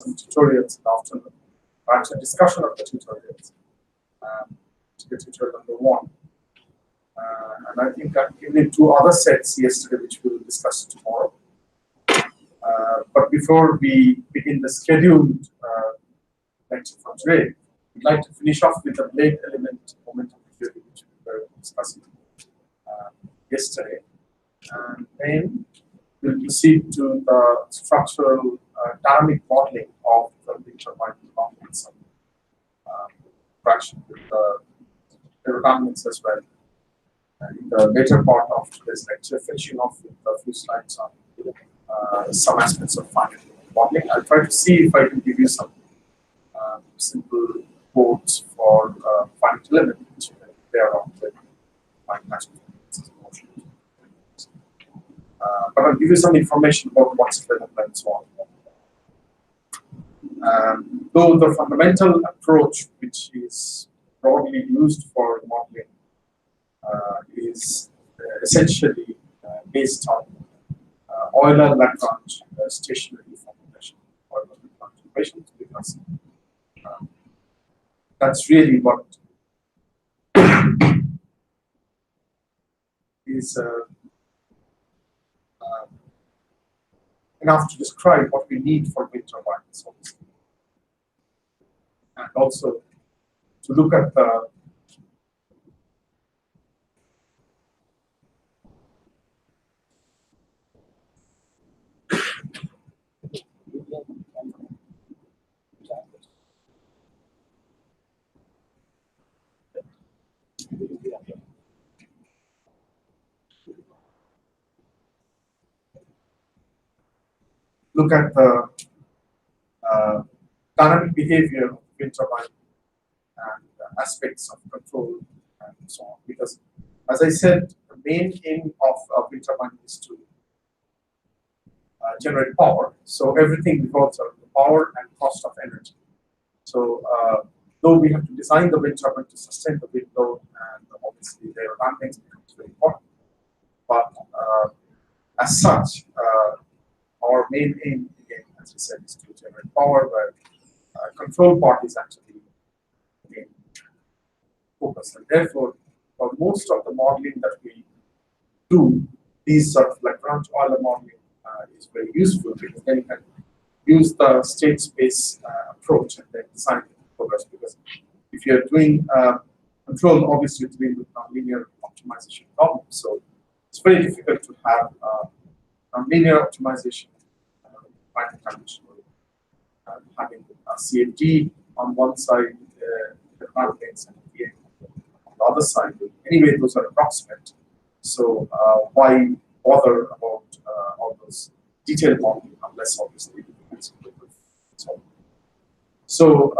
some tutorials in the afternoon. Perhaps a discussion of the tutorials. To tutorial number 1. And I think I've given 2 other sets yesterday, which we will discuss tomorrow. But before we begin the scheduled lecture for today, we'd like to finish off with the blade element momentum theory, which we were discussing yesterday. And then we'll proceed to the structural dynamic modeling of the wind turbine with some fraction with the aerodynamics as well. In the later part of today's lecture, finishing off with a few slides on some aspects of finite modeling. I'll try to see if I can give you some simple codes for finite element, which you can play around with finite motion. But I'll give you some information about what's available and so on. Though the fundamental approach, which is broadly used for modeling, is essentially based on Euler-Lagrange stationary formulation, Euler-Lagrange equations, because that's really what is enough to describe what we need for wind turbines, obviously. And also to look at the dynamic behavior of wind turbine and aspects of control and so on. Because, as I said, the main aim of a wind turbine is to generate power. So everything revolves around the power and cost of energy. So though we have to design the wind turbine to sustain the wind load, and obviously the aerodynamics becomes very important. But as such, our main aim, again, as we said, is to generate power, where control part is actually the main focus. And therefore, for most of the modeling that we do, these sort of Lagrange Euler modeling is very useful, because then you can use the state space approach and then design progress. Because if you're doing control, obviously you're dealing with nonlinear optimization problems. So it's very difficult to have nonlinear optimization, finite dimensional, having a CFD on one side, the context, and the on the other side. Anyway, those are approximate. So why bother about all those detailed modeling unless obviously so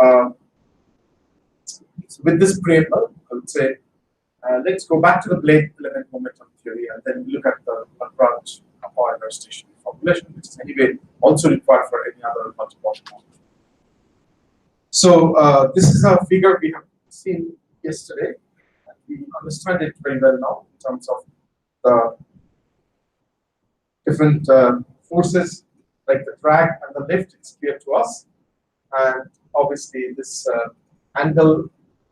with this preamble, I would say let's go back to the blade element momentum theory and then look at the Lagrange Euler stationary formulation, which is anyway also required for any other multiple model. So this is a figure we have seen yesterday. We understand it very well now in terms of the different forces like the drag and the lift. It's clear to us, and obviously this angle,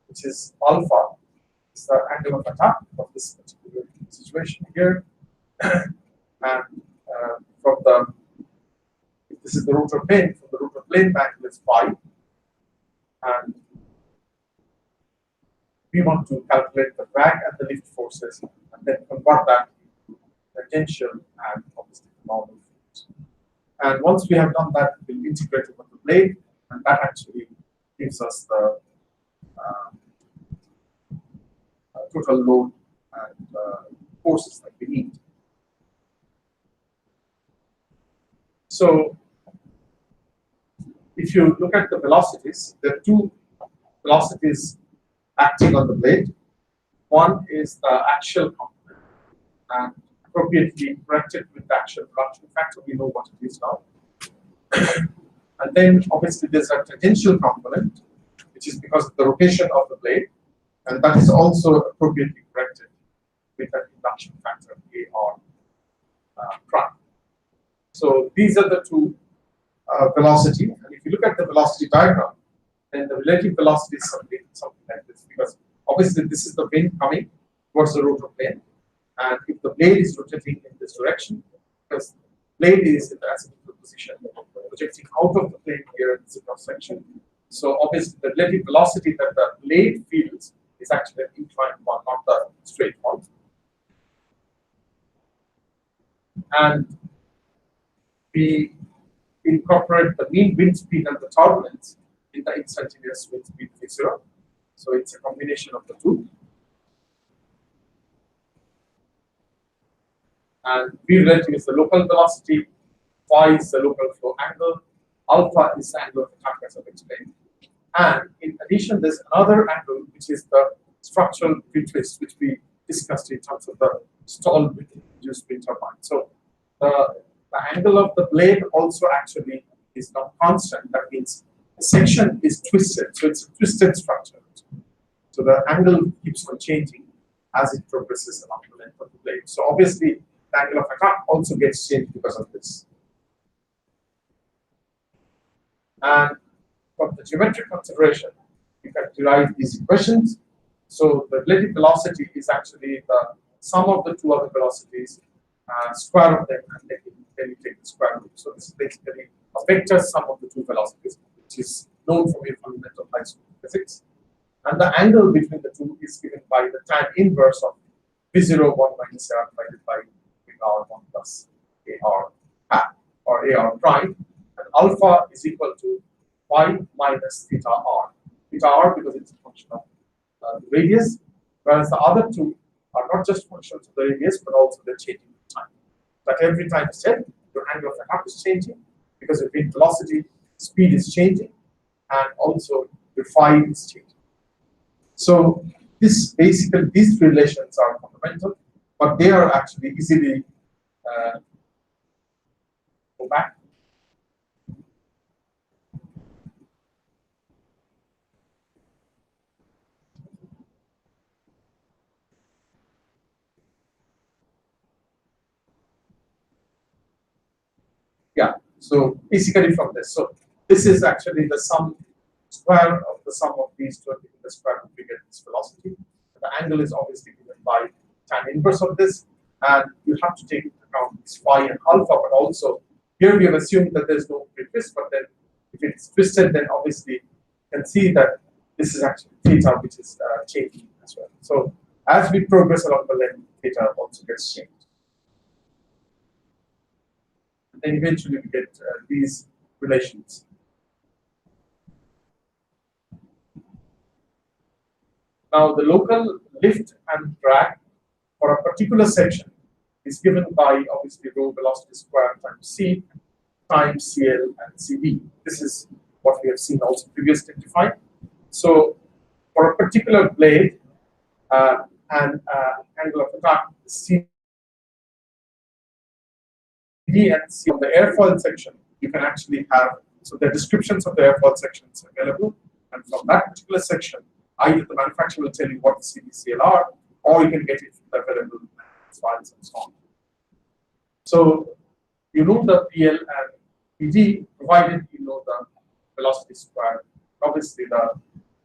which is alpha, is the angle of attack of this particular situation here. And from the, if this is the rotor plane, from the rotor plane angle is phi, and we want to calculate the drag and the lift forces and then convert that into tangential and obviously normal force. And once we have done that, we'll integrate it with the blade, and that actually gives us the total load and forces that we need. So if you look at the velocities, there are 2 velocities acting on the blade. One is the axial component, and appropriately corrected with the axial production factor. We know what it is now. And then obviously there's a tangential component, which is because of the rotation of the blade, and that is also appropriately corrected with an induction factor AR prime. So these are the 2 velocity, and if you look at the velocity diagram, then the relative velocity is something like this, because obviously this is the wind coming towards the rotor plane, and if the blade is rotating in this direction, because the blade is in the azimuthal position, projecting out of the plane here in this cross section. So obviously the relative velocity that the blade feels is actually an inclined one, not the straight one. And we incorporate the mean wind speed and the turbulence in the instantaneous wind speed V0. So it's a combination of the two. And V relative is the local velocity, phi is the local flow angle, alpha is the angle of attack, as I've explained. And in addition, there's another angle, which is the structural twist, which we discussed in terms of the stall with induced wind turbine. So the angle of the blade also actually is not constant. That means the section is twisted, so it's a twisted structure. So the angle keeps on changing as it progresses along the length of the blade. So obviously, the angle of attack also gets changed because of this. And from the geometric consideration, you can derive these equations. So the relative velocity is actually the sum of the two other velocities, square of them, and then you take the square root. So this is basically a vector sum of the two velocities, which is known from your fundamental high school physics. And the angle between the two is given by the tan inverse of V0 1 minus AR divided by AR 1 plus AR hat, or AR prime. And alpha is equal to phi minus theta r. Theta r because it's a function of the radius, whereas the other two are not just functions of the radius, but also they're changing with time. But every time step, your angle of attack is changing because your wind velocity, speed is changing, and also your phi is changing. So this basically, these relations are fundamental, but they are actually easily go back. Yeah, so basically from this. So this is actually the square of the sum of these two, and the square root, we get this velocity. The angle is obviously given by tan inverse of this, and you have to take into account this phi and alpha, but also here we have assumed that there's no twist, but then if it's twisted, then obviously you can see that this is actually theta, which is changing as well. So as we progress along the length, theta also gets changed. And then eventually we get these relations. Now the local lift and drag for a particular section is given by obviously rho velocity square times c times CL and CD. This is what we have seen also previously defined. So for a particular blade and angle of attack, CD and C on the airfoil section, you can actually have, so the descriptions of the airfoil sections available, and from that particular section, either the manufacturer will tell you what the CDCL are, or you can get it from the available files and so on. So you know the PL and PD, provided you know the velocity square. Obviously, the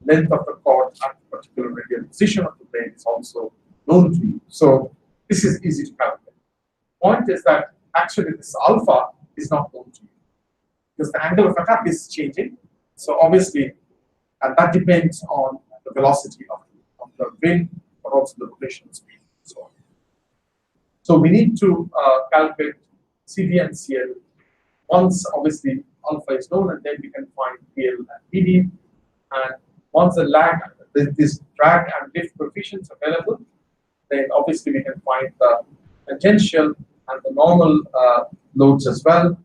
length of the chord at the particular radial position of the blade is also known to you. So this is easy to calculate. Point is that actually this alpha is not known to you because the angle of attack is changing. So obviously, and that depends on the velocity of the wind, but also the rotation speed and so on. So we need to calculate CD and CL. Once obviously alpha is known, and then we can find PL and PD. And once the lag, this drag and lift coefficients available, then obviously we can find the tangential and the normal loads as well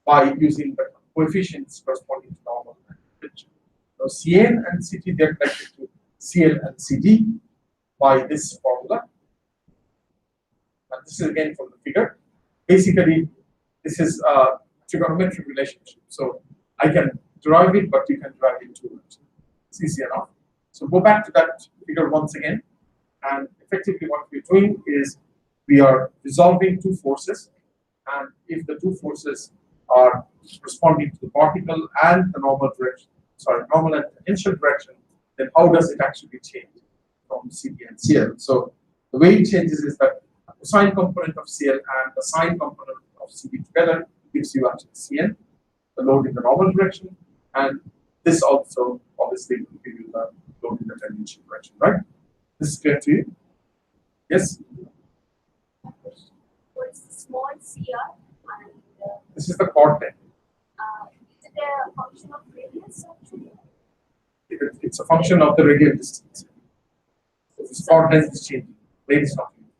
by using the coefficients corresponding to normal and tangential. So CN and CT, they are connected to CL and CD by this formula. And this is again from the figure. Basically, this is a trigonometric relationship. So I can derive it, but you can derive it too. It's easy enough. So go back to that figure once again. And effectively what we're doing is we are resolving two forces. And if the two forces are responding to the particle and the normal direction, sorry, normal and tangential direction, then how does it actually change from CB and CL? So the way it changes is that the cosine component of CL and the sine component of CB together gives you actually CN, the load in the normal direction, and this also obviously will give you the load in the tangential direction, right? This is clear to you? Yes? What's the small CR? And, this is the coordinate. is it a function of radius actually? It's a function of the radial distance. So this coordinate is changing. Rate is not changing.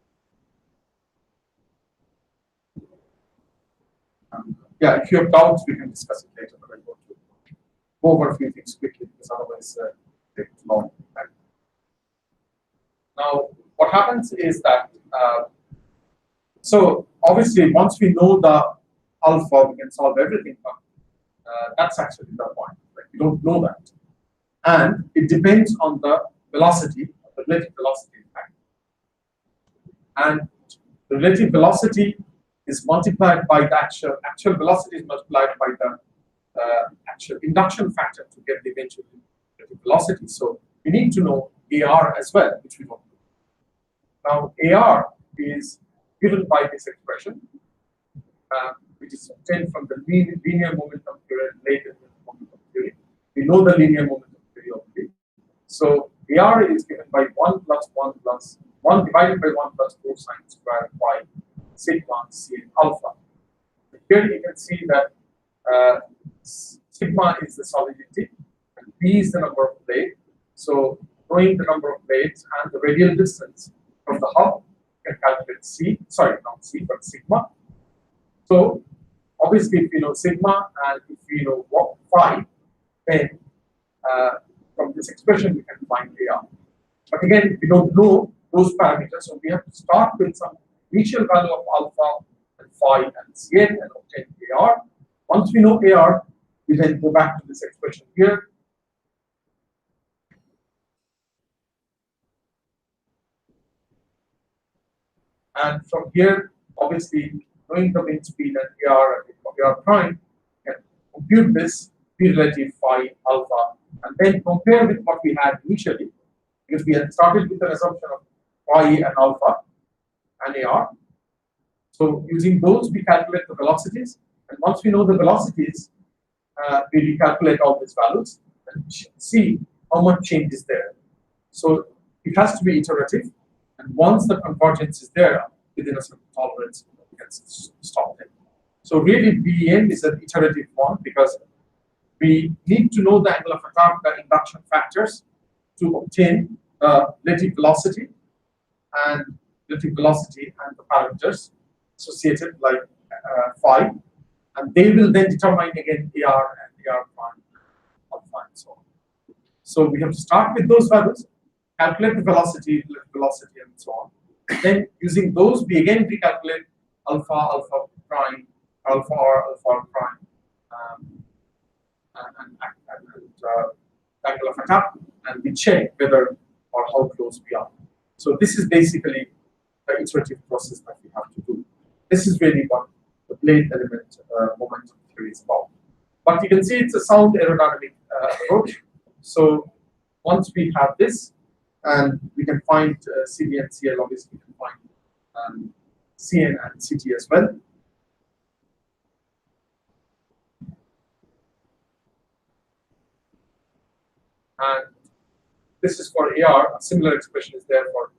Yeah, if you have doubts, we can discuss it later, but I want to go over a few things quickly because otherwise it takes long time. Now, what happens is that so obviously once we know the alpha, we can solve everything. But that's actually the point. Like we don't know that, and it depends on the velocity, the relative velocity in fact, and the relative velocity is multiplied by the actual velocity is multiplied by the actual induction factor to get the eventual relative velocity. So we need to know AR as well, which we don't know. Now AR is given by this expression, which is obtained from the linear momentum theory related to momentum theory. We know the linear momentum theory already. So AR is given by 1 plus 1 plus 1 divided by 1 plus cosine square phi sigma Cn alpha. Here you can see that sigma is the solidity and p is the number of blades. So knowing the number of blades and the radial distance from the hub, you can calculate C, sorry, not C, but sigma. So obviously if you know sigma and if you know what phi, then from this expression we can find AR. But again, we don't know those parameters, so we have to start with some initial value of alpha and phi and Cn and obtain AR. Once we know AR, we then go back to this expression here. And from here, obviously, knowing the wind speed and AR and AR prime, can compute this P relative phi alpha and then compare with what we had initially, because we had started with an assumption of phi and alpha and AR. So using those, we calculate the velocities, and once we know the velocities, we recalculate all these values and see how much change is there. So it has to be iterative, and once the convergence is there within a certain tolerance, we can stop it. So really, BEN is an iterative one because we need to know the angle of attack, the induction factors, to obtain relative velocity and the parameters associated like phi, and they will then determine again AR and AR prime, alpha, and so on. So we have to start with those values, calculate the velocity, and so on. Then using those, we again recalculate alpha, alpha prime, alpha r, alpha r prime, and angle of attack, and we check whether or how close we are. So this is basically the iterative process that we have to do. This is really what the blade element momentum theory is about. But you can see it's a sound aerodynamic approach. So once we have this, and we can find CB and CL, obviously we can find CN and CT as well. And this is for AR. A similar expression is there for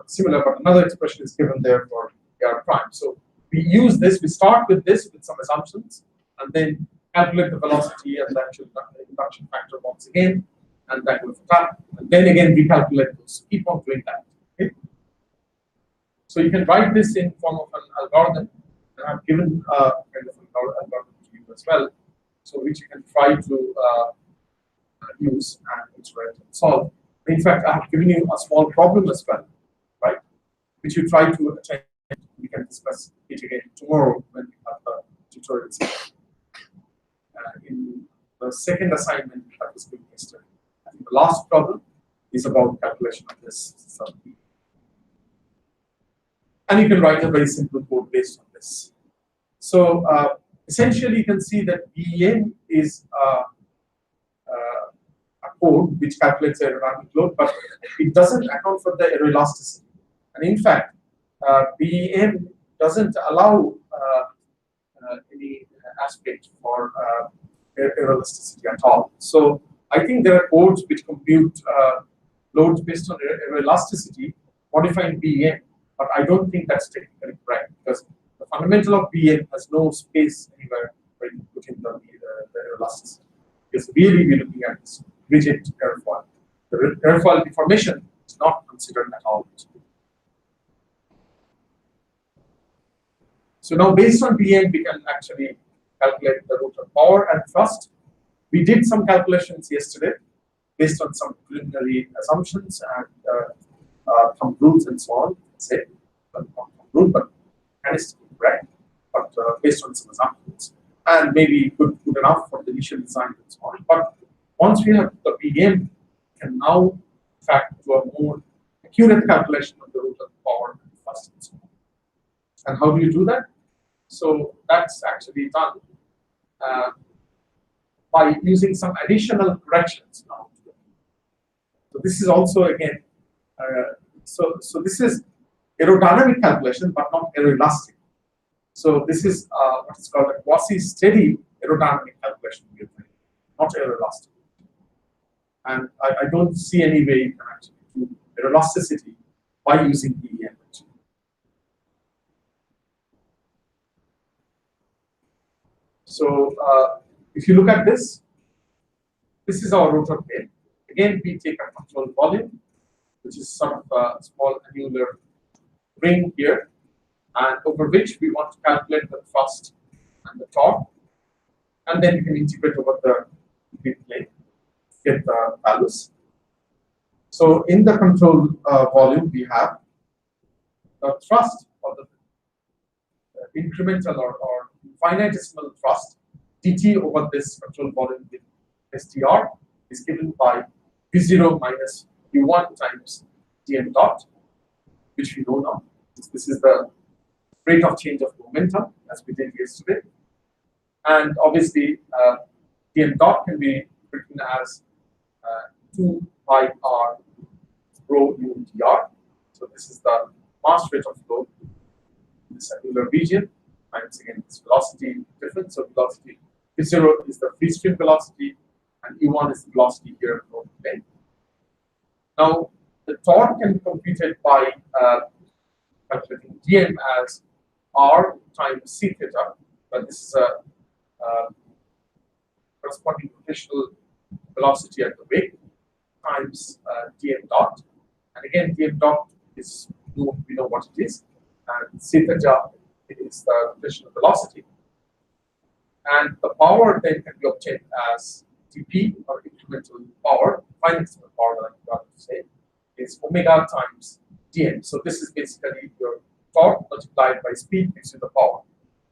similar, but another expression is given there for AR prime. So we use this. We start with this with some assumptions, and then calculate the velocity and the actual induction factor once again, and that will attack, and then again recalculate those. Keep on doing that. Okay. So you can write this in form of an algorithm, and I've given kind of an algorithm to you as well, so which you can try to use and iterate and solve. In fact, I have given you a small problem as well, right? Which you try to attempt. We can discuss it again tomorrow when we have the tutorial session. In the second assignment that was given yesterday, I think the last problem is about calculation of this sum. And you can write a very simple code based on this. So essentially you can see that BEM is a code which calculates the aerodynamic load, but it doesn't account for the aeroelasticity. And in fact, BEM doesn't allow any aspect for aeroelasticity at all. So I think there are codes which compute loads based on aeroelasticity, modifying BEM, but I don't think that's technically correct because the fundamental of BEM has no space anywhere where you put in the aeroelasticity. Because really we're looking at this rigid airfoil. The airfoil deformation is not considered at all. So now based on BEM, we can actually calculate the rotor power and thrust. We did some calculations yesterday based on some preliminary assumptions and thumb rules and so on. Say, not thumb rule, but statistically correct, but based on some assumptions, and maybe good enough for the initial design and so on. But once we have the BEM, we can now in fact do a more accurate calculation of the rotor power and thrust and so on. And how do you do that? So that's actually done by using some additional corrections now. So this is also again, so this is aerodynamic calculation, but not aeroelastic. So this is what is called a quasi-steady aerodynamic calculation, not aeroelastic. And I don't see any way you can actually do aeroelasticity by using BEM. So if you look at this, this is our rotor plane. Again, we take a control volume, which is sort of a small annular ring here, and over which we want to calculate the thrust and the torque, and then you can integrate over the complete plane, get the values. So in the control volume, we have the thrust or the incremental or finitesimal thrust dt over this control volume with STR is given by V0 minus U1 times dm dot, which we know now. This is the rate of change of momentum as we did yesterday. And obviously, dm dot can be written as 2 pi r rho u dr. So this is the mass rate of flow in this angular region. Minus again this velocity difference. So velocity V0 is the free stream velocity, and U1 is the velocity here in the plane. Now the torque can be computed by calculating dm as r times c theta, but this is a corresponding rotational velocity at the wake times dm dot, and again dm dot is we know what it is, and c theta is the rotational velocity, and the power then can be obtained as dp or incremental power, finitesimal power that I'm about to say, is omega times dm. So this is basically your torque multiplied by speed gives you the power.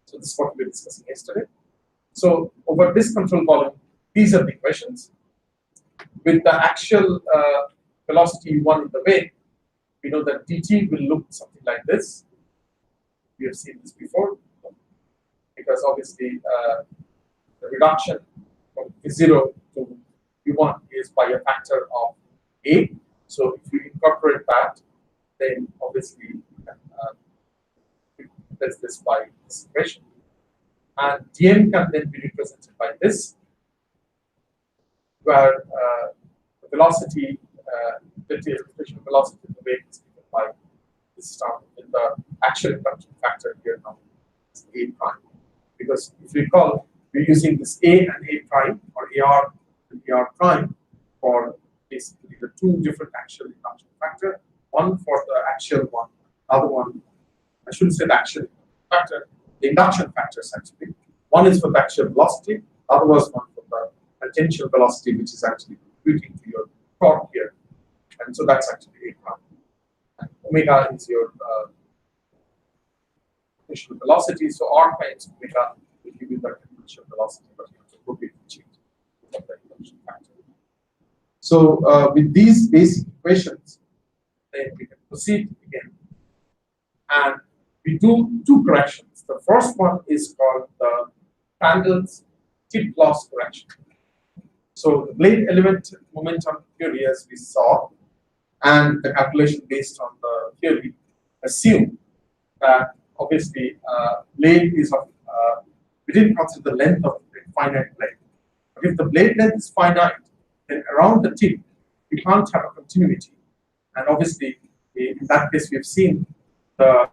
So this is what we were discussing yesterday. So over this control volume, these are the equations. With the actual velocity U1 in the wake, we know that dt will look something like this. We have seen this before, because obviously the reduction from V0 to U1 is by a factor of A. So if we incorporate that, then obviously we can replace this by this equation. And dm can then be represented by this, where the velocity, the rotational velocity of the wake is given by this term in the actual induction factor here now is A prime. Because if you recall, we're using this A and A prime, or AR and AR prime, for basically the two different actual induction factor, one for the actual one, other one, I shouldn't say the actual factor, the induction factors actually. One is for the actual velocity, other was one for the tangential velocity, which is actually contributing to your torque here. And so that's actually A prime. And omega is your initial velocity, so r times omega will give you the initial velocity, but you have to put it in change of the induction factor. So with these basic equations, then we can proceed again, and we do two corrections. The first one is called the Prandtl's tip loss correction. So the blade element momentum theory, as we saw, and the calculation based on the theory assume that obviously blade is of we didn't consider the length of a finite blade. But if the blade length is finite, then around the tip you can't have a continuity. And obviously, in that case, we have seen the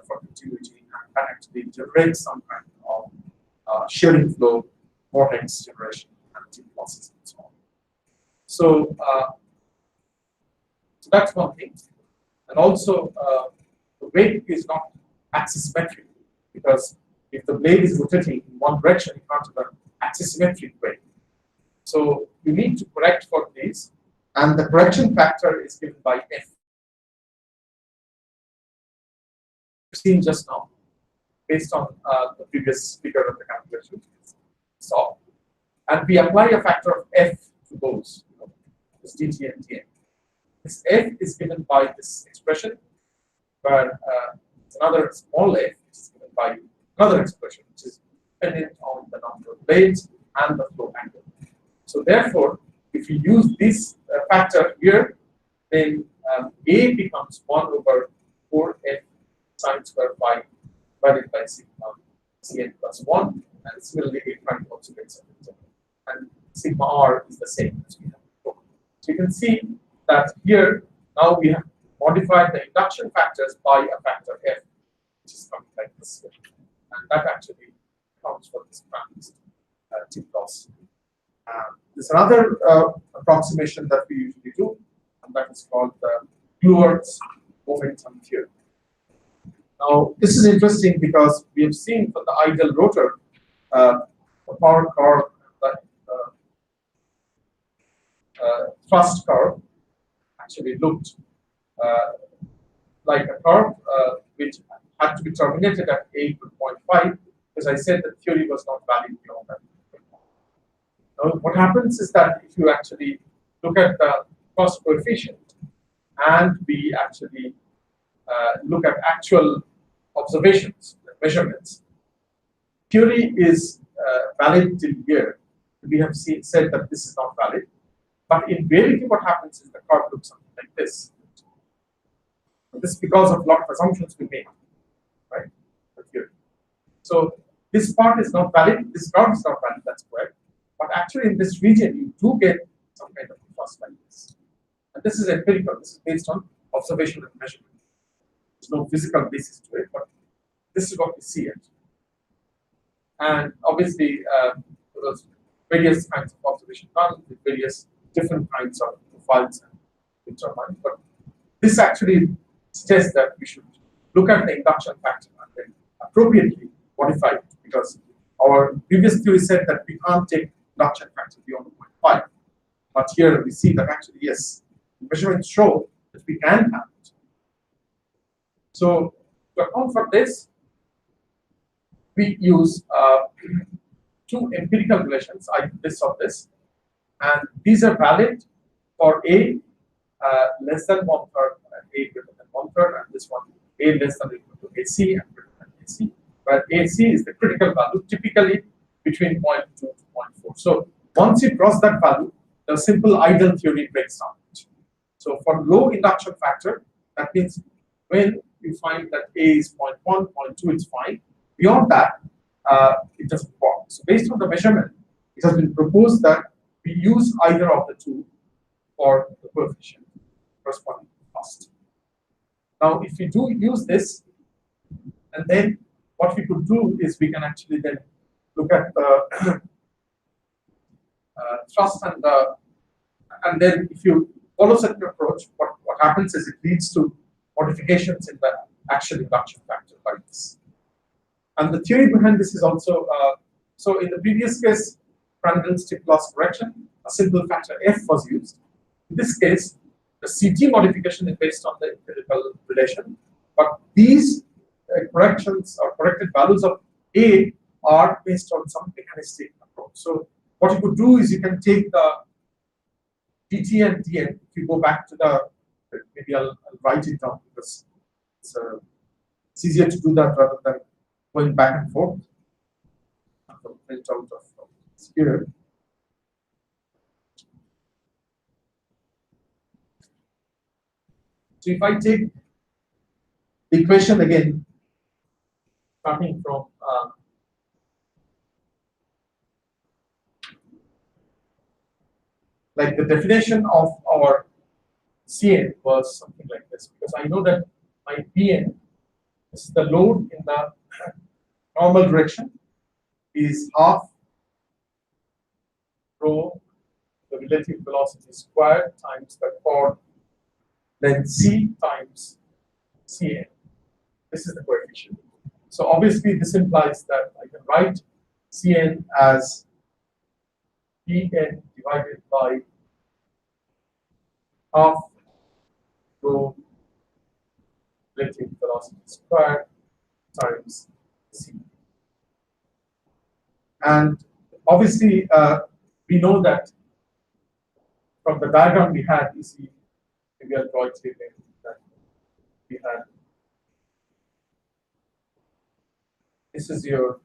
for continuity, and that actually generates some kind of shearing flow, vortex generation, and tip losses, and so on. So, so that's one thing. And also, the weight is not axisymmetric, because if the blade is rotating in one direction, you can't have an axisymmetric weight. So you need to correct for these, and the correction factor is given by F. Seen just now, based on the previous figure of the calculation. So, and we apply a factor of F to those, this dt and dn. This F is given by this expression, where it's another small f is given by another expression, which is dependent on the number of blades and the flow angle. So therefore, if you use this factor here, then A becomes 1 over 4f sine square phi divided by sigma Cn plus 1, and similarly A prime also gets it. And sigma r is the same as we have before. So you can see that here now we have modified the induction factors by a factor f, which is coming like this, and that actually accounts for this Prandtl's tip loss. There's another approximation that we usually do, and that is called the Kluwert's momentum theory. Now, this is interesting because we have seen for the ideal rotor, the power curve, the thrust curve actually looked like a curve which had to be terminated at a equal 0.5, because I said the theory was not valid beyond that. Now, what happens is that if you actually look at the cost coefficient and we actually look at actual observations, measurements, theory is valid till here. We have said that this is not valid, but in reality, what happens is the curve looks something like this. This is because of a lot of assumptions we made, right? The theory. So this part is not valid. This curve is not valid. That's correct. But actually, in this region, you do get some kind of thrust like this. And this is empirical. This is based on observation and measurement. There's no physical basis to it, but this is what we see it. And obviously, there's various kinds of observation done with various different kinds of profiles and determined. But this actually suggests that we should look at the induction factor and then appropriately modify it, because our previous theory said that we can't take induction factor beyond 0.5. But here we see that actually, yes, measurements show that we can have it. So to account for this, we use two empirical relations, this or this, and these are valid for A less than 1/3 and A greater than 1/3, and this one A less than or equal to AC and greater than AC, where AC is the critical value, typically between 0.2 to 0.4. So once you cross that value, the simple ideal theory breaks down. So for low induction factor, that means when you find that A is 0.1, 0.2, it's fine. Beyond that, it doesn't work. So based on the measurement, it has been proposed that we use either of the two for the coefficient corresponding to cost. Now, if we do use this, and then what we could do is we can actually then look at the thrust and then if you follow such an approach, what happens is it leads to modifications in the actual induction factor like this. And the theory behind this is also, so in the previous case, Prandtl's tip loss correction, a simple factor F was used. In this case, the CT modification is based on the empirical relation, but these corrections or corrected values of A are based on some mechanistic approach. So what you could do is you can take the dt and dn. If you go back to the, maybe I'll write it down because it's It's easier to do that rather than going back and forth. Print out of here. So if I take the equation again, starting from like the definition of our Cn was something like this, because I know that my Pn is the load in the normal direction is half rho the relative velocity squared times the chord then C times Cn. This is the coefficient. So obviously this implies that I can write Cn as Pn divided by half rho relative velocity squared times C. And obviously we know that from the diagram we had, you see, maybe I'll draw it here that we had. This is your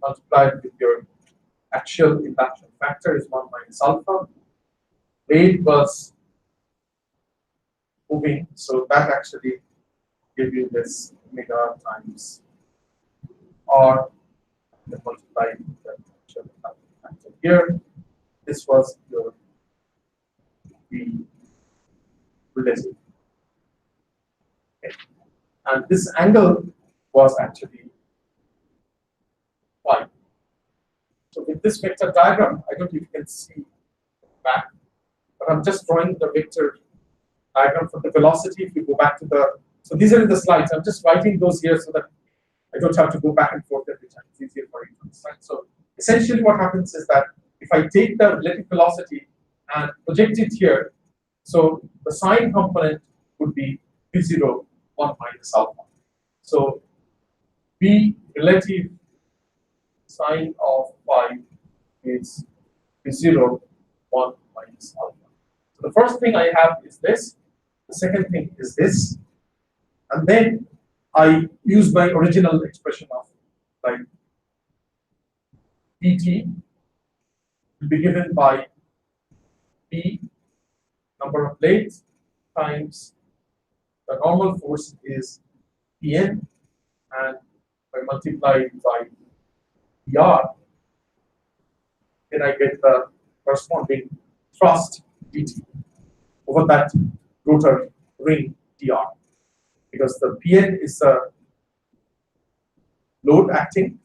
multiplied with your actual induction factor is 1 minus alpha. Weight was moving, so that actually give you this omega times R, then multiplied with the actual induction factor here. This was your V relative. Okay. And this angle was actually phi. So with this vector diagram, I don't know if you can see back, but I'm just drawing the vector diagram for the velocity. If you go back to the, so these are in the slides. I'm just writing those here so that I don't have to go back and forth every time. It's easier for you to understand. So essentially what happens is that if I take the relative velocity and project it here, so the sine component would be V0 1 minus alpha. So V relative sine of phi is V0 1 minus alpha. So the first thing I have is this, the second thing is this, and then I use my original expression of like Pt will be given by P number of blades times the normal force is Pn, and if I multiply it by Pr, then I get the corresponding thrust dt over that rotor ring dr, because the Pn is the load acting,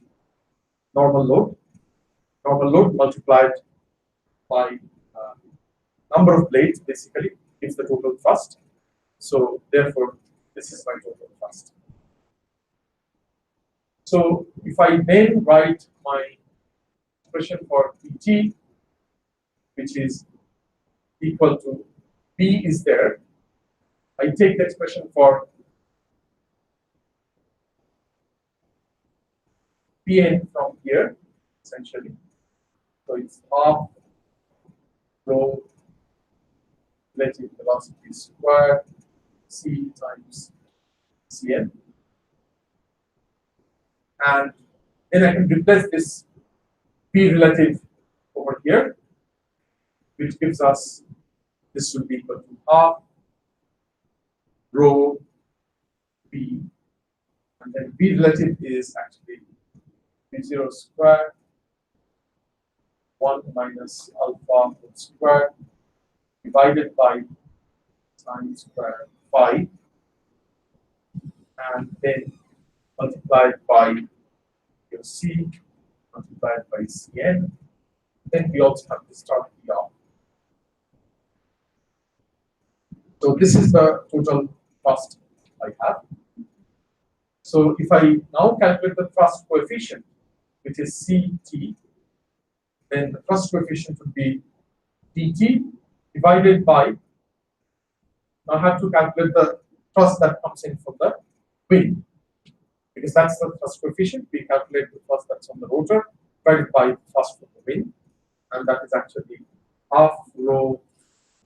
normal load multiplied by number of blades basically gives the total thrust. So therefore, this is my total thrust. So if I then write my expression for Pt, which is equal to P is there, I take the expression for Pn from here, essentially. So it's half rho relative velocity squared C times Cn. And then I can replace this P relative over here, which gives us this will be equal to half rho P, and then P relative is actually V0 squared 1 minus alpha whole squared divided by sine squared phi, and then multiplied by your C multiplied by Cn. Then we also have this term here. So this is the total thrust I have. So if I now calculate the thrust coefficient, which is Ct, then the thrust coefficient would be dt divided by, now I have to calculate the thrust that comes in from the wing, because that's the thrust coefficient. We calculate the thrust that's on the rotor divided by the thrust from the wing, and that is actually half rho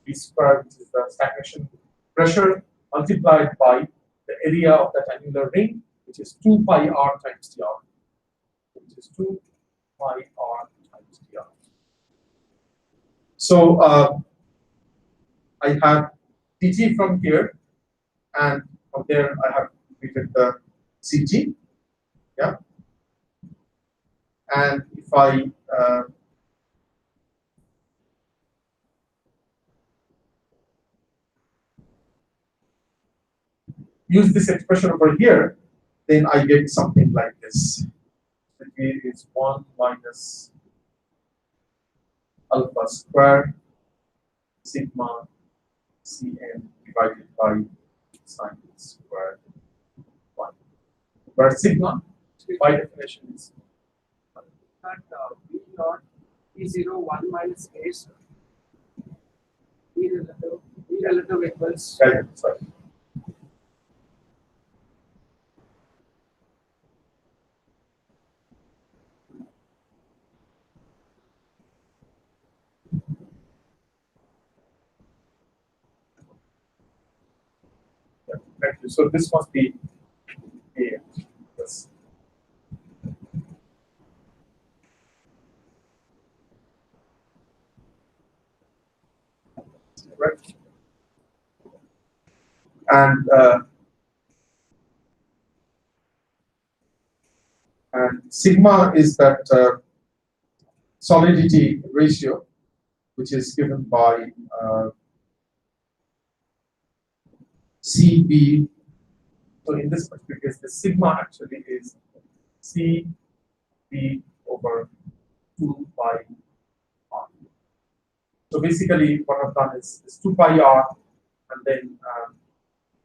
V squared, which is the stagnation pressure, multiplied by the area of that annular ring, which is 2 pi r times dr, which is 2 pi r times dr. So I have dt from here, and from there I have completed the ct, yeah. And if I use this expression over here, then I get something like this. It is 1 minus alpha square sigma cm divided by sine squared 1, where sigma by definition is That V naught E0 1 minus A, sir. V relative equals. sorry. Thank you. So this must be A. Yes. Right. And sigma is that solidity ratio, which is given by CB. So in this particular case, the sigma actually is CB over 2 pi r. So basically, what I've done is 2 pi r, and then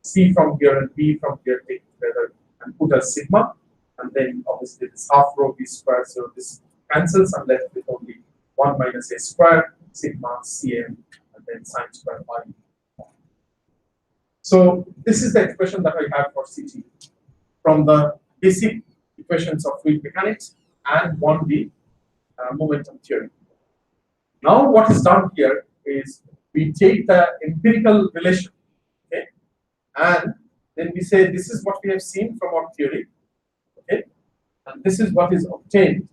C from here and B from here taken together and put as sigma, and then obviously this half rho B squared, so this cancels. I'm left with only 1 minus A squared sigma Cm, and then sine squared pi. So this is the expression that I have for CT from the basic equations of fluid mechanics and 1D momentum theory. Now what is done here is we take the empirical relation, okay, and then we say this is what we have seen from our theory, okay, and this is what is obtained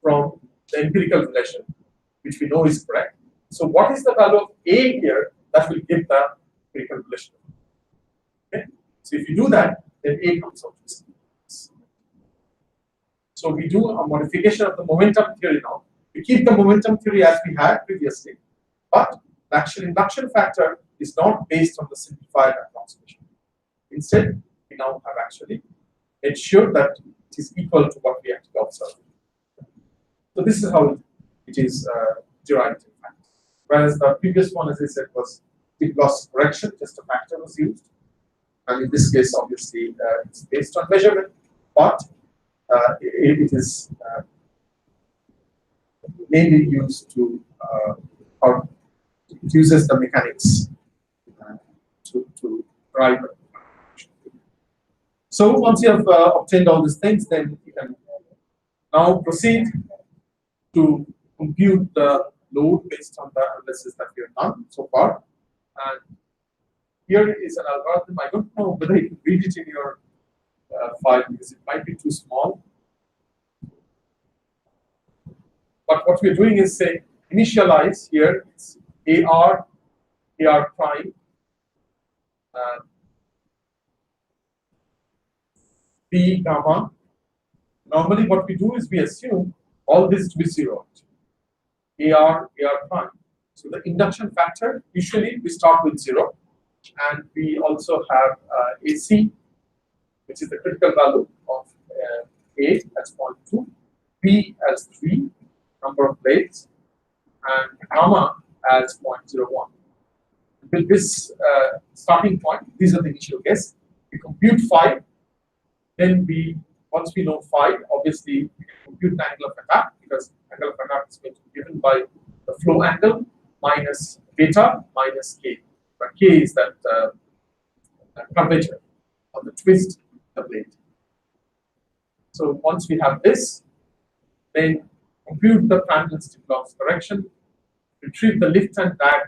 from the empirical relation, which we know is correct. So what is the value of A here that will give the empirical relation? Okay. So if you do that, then A comes out to this. So we do a modification of the momentum theory now. We keep the momentum theory as we had previously, but the actual induction factor is not based on the simplified approximation. Instead, we now have actually ensured that it is equal to what we actually observe. So this is how it is derived in fact. Whereas the previous one, as I said, was tip loss correction, just a factor was used. And in this case, obviously, it's based on measurement, but it is mainly used to, or it uses the mechanics to drive it. So once you have obtained all these things, then you can now proceed to compute the load based on the analysis that we have done so far. And here is an algorithm. I don't know whether you can read it in your file because it might be too small. But what we're doing is say initialize here. It's AR prime, P gamma. Normally, what we do is we assume all this to be zero. AR prime. So the induction factor, usually we start with 0. And we also have AC, which is the critical value of A as 0.2, B as 3, number of blades, and gamma as 0.01. With this starting point, these are the initial guess. We compute phi, then once we know phi, obviously we can compute the angle of attack because angle of attack is going to be given by the flow angle minus beta minus k. Where k is that curvature of the twist of the blade. So once we have this, then compute the Prandtl tip loss correction, retrieve the lift and drag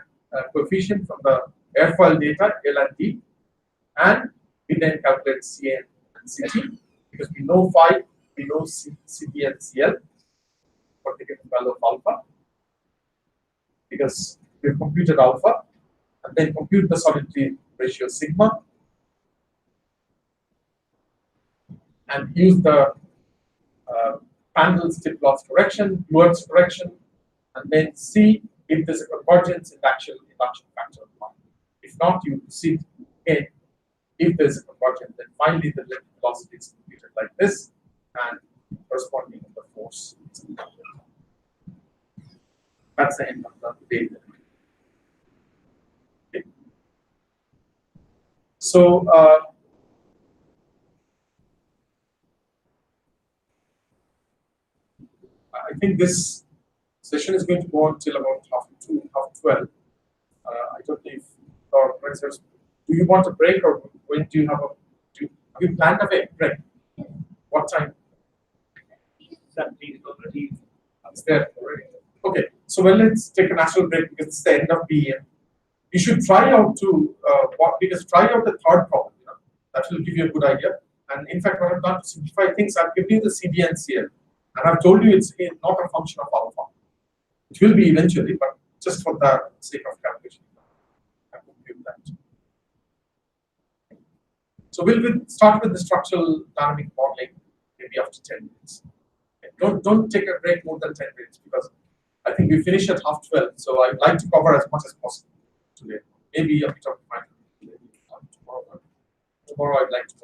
coefficient from the airfoil data L and D, And we then calculate CN and CT because we know phi, we know CT and CL for the given value of alpha because we've computed alpha and then compute the solidity ratio sigma and use the Prandtl tip loss correction, Lewis correction, and then see if there's a convergence in the actual induction factor of 1. If not, you proceed again. If there's a convergence, then finally the electric velocity is computed like this and corresponding to the force. That's the end of the data. Okay. So I think this session is going to go until about half 12. I don't know if our professors, do you want a break or when do you have have you planned a break? What time? It's there already. Okay, so well, let's take a natural break because it's the end of BEM. You should try out because try out the third problem. That will give you a good idea. And in fact, what I've done to simplify things, I've given you the CB and CL, and I've told you it's not a function of alpha. It will be eventually, but just for the sake of calculation, I compute that. So we'll start with the structural dynamic modeling maybe after 10 minutes. Okay. Don't take a break more than 10 minutes because I think we finish at half 12. So I'd like to cover as much as possible today. Maybe a bit of time tomorrow. Tomorrow I'd like to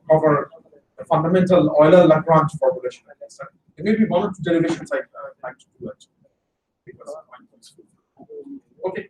cover the fundamental Euler-Lagrange formulation. There may be one or two derivations I'd like to do that because okay.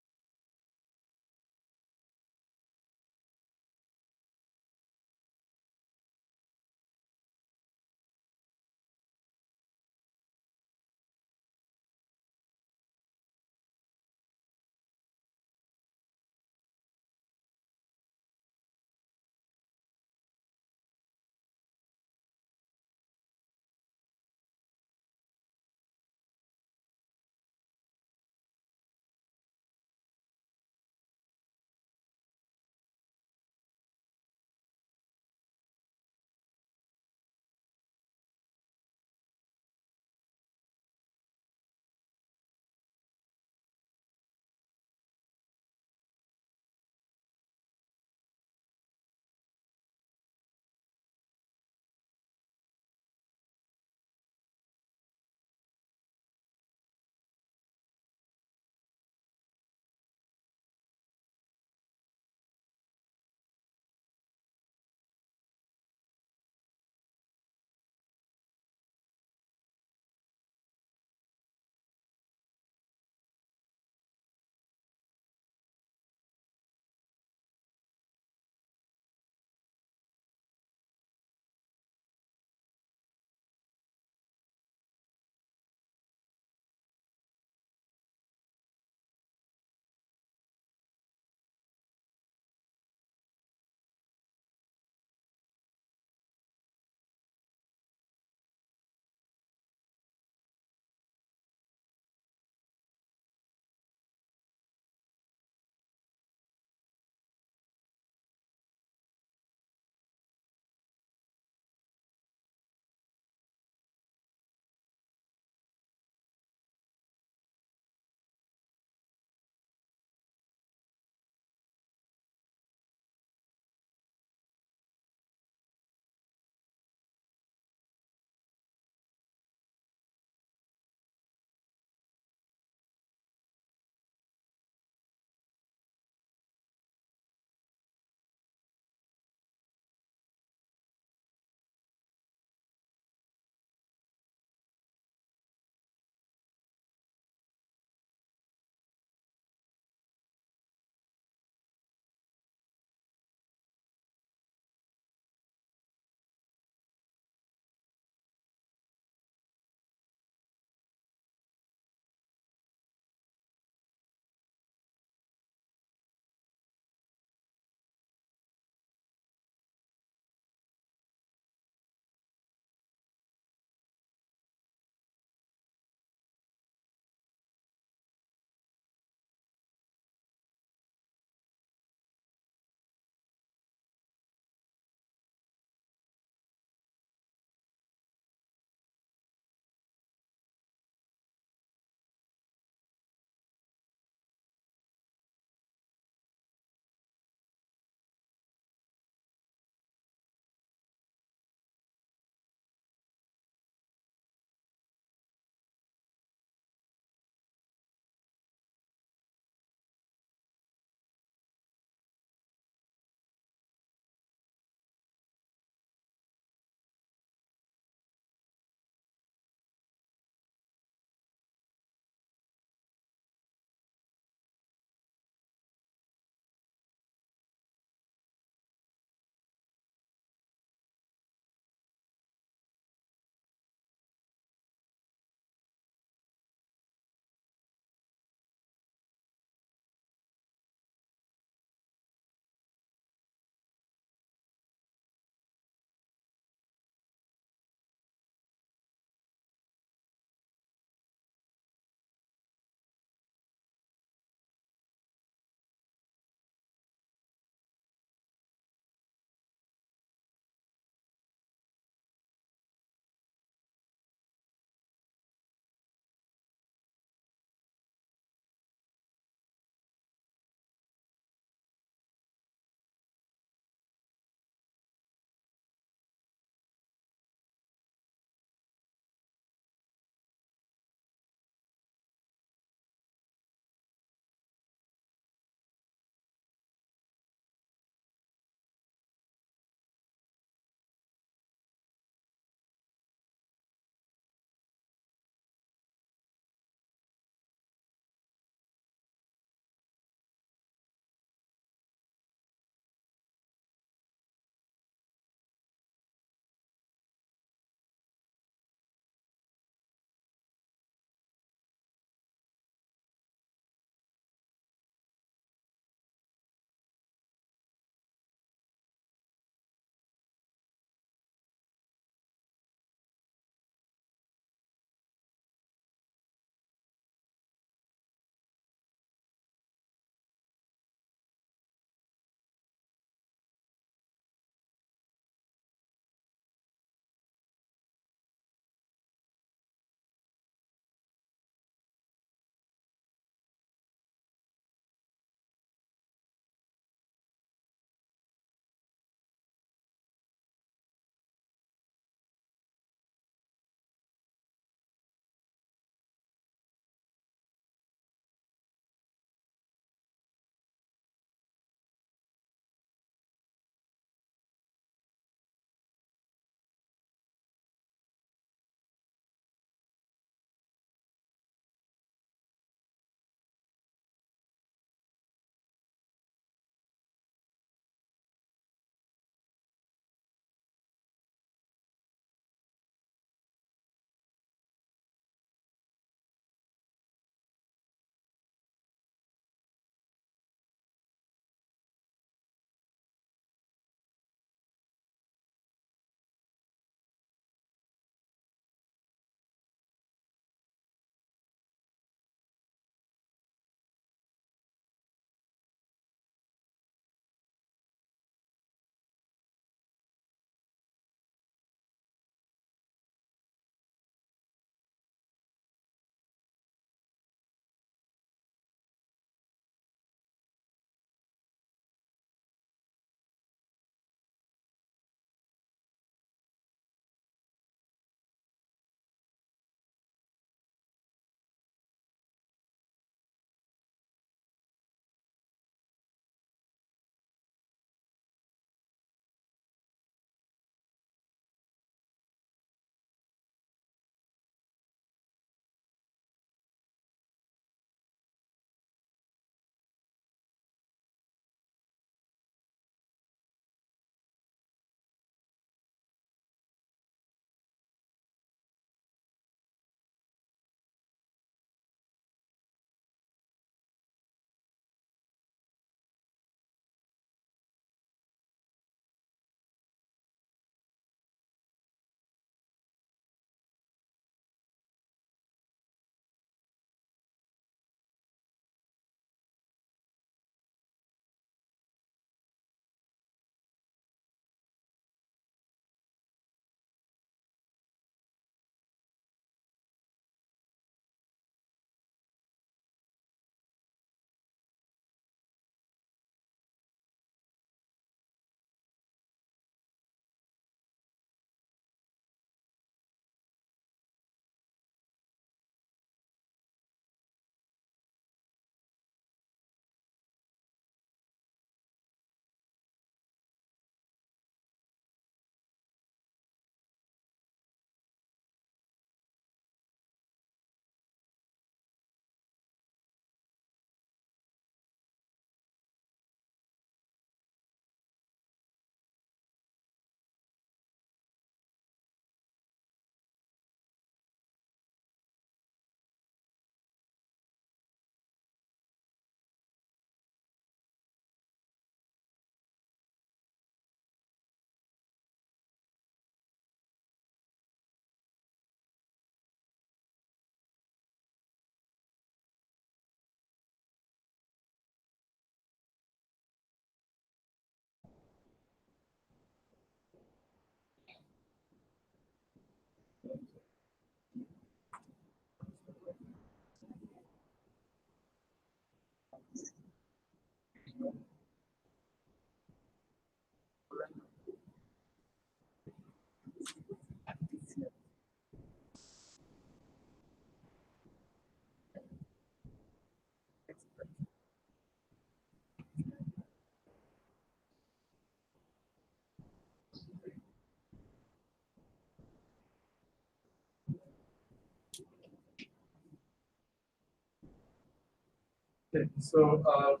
Okay, so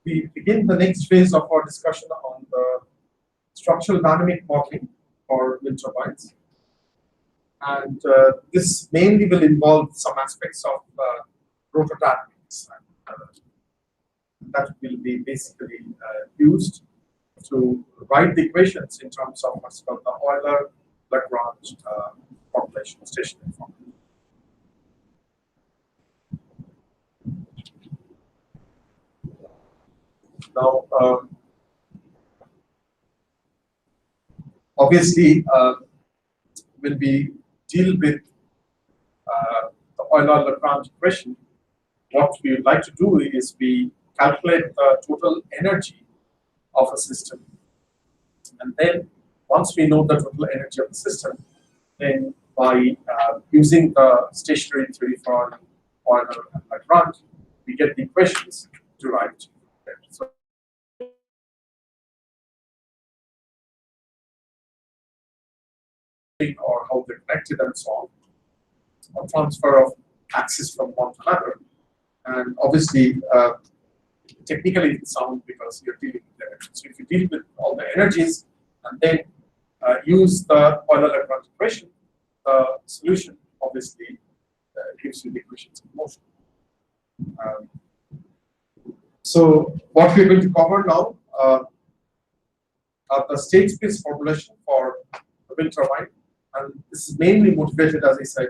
we begin the next phase of our discussion on the structural dynamic modeling for wind turbines. And this mainly will involve some aspects of rotor dynamics. That will be basically used to write the equations in terms of what's called the Euler-Lagrange formulation, stationary formulation. Now, obviously, when we deal with the Euler-Lagrange equation, what we would like to do is we calculate the total energy of a system. And then once we know the total energy of the system, then by using the stationary theory for Euler-Lagrange, we get the equations derived. So or how they're connected and so on, or transfer of axis from one to another. And obviously, technically it's sound because you're dealing with energy. So if you deal with all the energies and then use the Euler-Lagrange equation, the solution obviously gives you the equations in motion. So what we're going to cover now are the state space formulation for the wind turbine. And this is mainly motivated, as I said,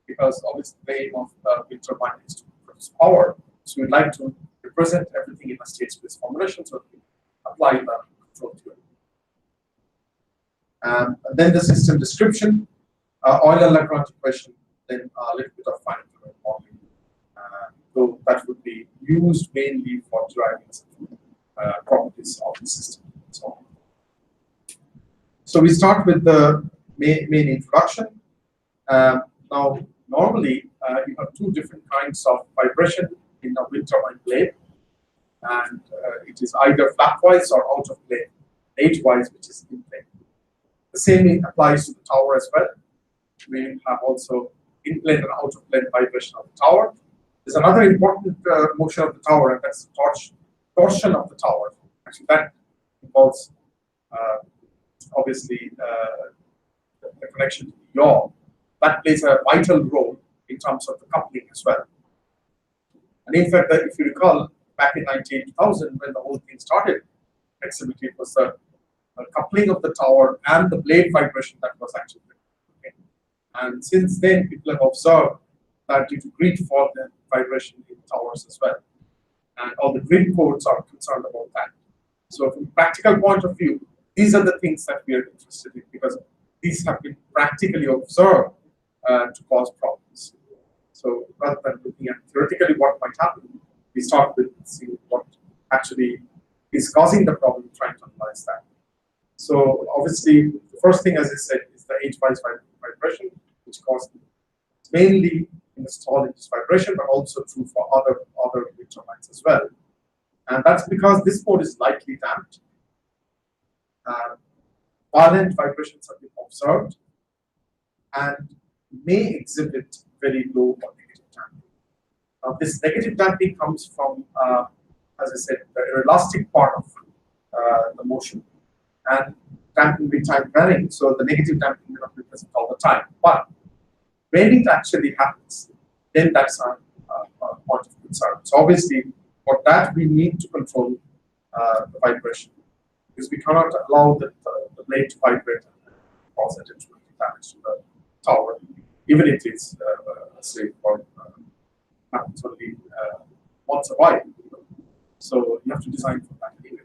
because obviously the aim of the wind turbine is to produce power. So we'd like to represent everything in a state space formulation so we apply the control theory. And then the system description, Euler-Lagrange equation, then a little bit of finite modeling. So that would be used mainly for deriving properties of the system and so on. So we start with the main introduction. Now, normally you have two different kinds of vibration in a wind turbine blade, and it is either flapwise or out of plane, edgewise, which is in plane. The same applies to the tower as well. We have also in plane and out of plane vibration of the tower. There's another important motion of the tower, and that's the torsion of the tower. Actually, that involves obviously the connection to the yaw. That plays a vital role in terms of the coupling as well. And in fact, if you recall, back in 2000, when the whole thing started, it was the coupling of the tower and the blade vibration that was actually okay. And since then, people have observed that due to grid fault and vibration in towers as well. And all the grid codes are concerned about that. So from a practical point of view, these are the things that we are interested in because these have been practically observed to cause problems. So rather than looking at theoretically what might happen, we start with seeing what actually is causing the problem, trying to analyze that. So obviously, the first thing, as I said, is the edgewise vibration, which causes mainly in the stall-induced vibration, but also true for other wind turbines as well. And that's because this mode is lightly damped. Violent vibrations have been observed and may exhibit very low or negative damping. Now, this negative damping comes from, as I said, the elastic part of the motion, and damping will be time varying, so the negative damping may not be present all the time. But when it actually happens, then that's a point of concern. So obviously, for that we need to control the vibration, because we cannot allow the blade to vibrate and cause a detrimental damage to the tower, even if it's say for happens only once a while. So you have to design for that anyway.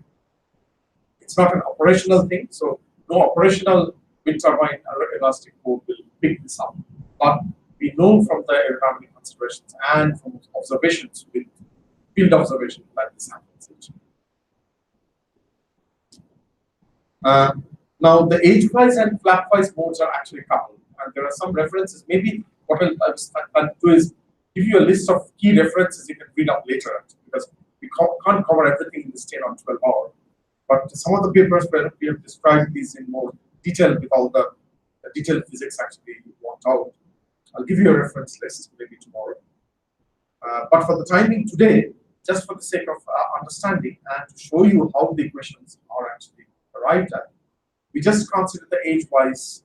It's not an operational thing, so no operational wind turbine elastic mode will pick this up. But we know from the aerodynamic considerations and from observations with field observation that this happens. Now, the edgewise and flapwise modes are actually coupled, and there are some references. Maybe what I'll do is give you a list of key references you can read up later, because we can't cover everything in this 10 or 12 hours. But some of the papers where we have described these in more detail with all the detailed physics actually worked out. I'll give you a reference list maybe tomorrow. But for the timing today, just for the sake of understanding and to show you how the equations are actually arrived at, we just consider the age-wise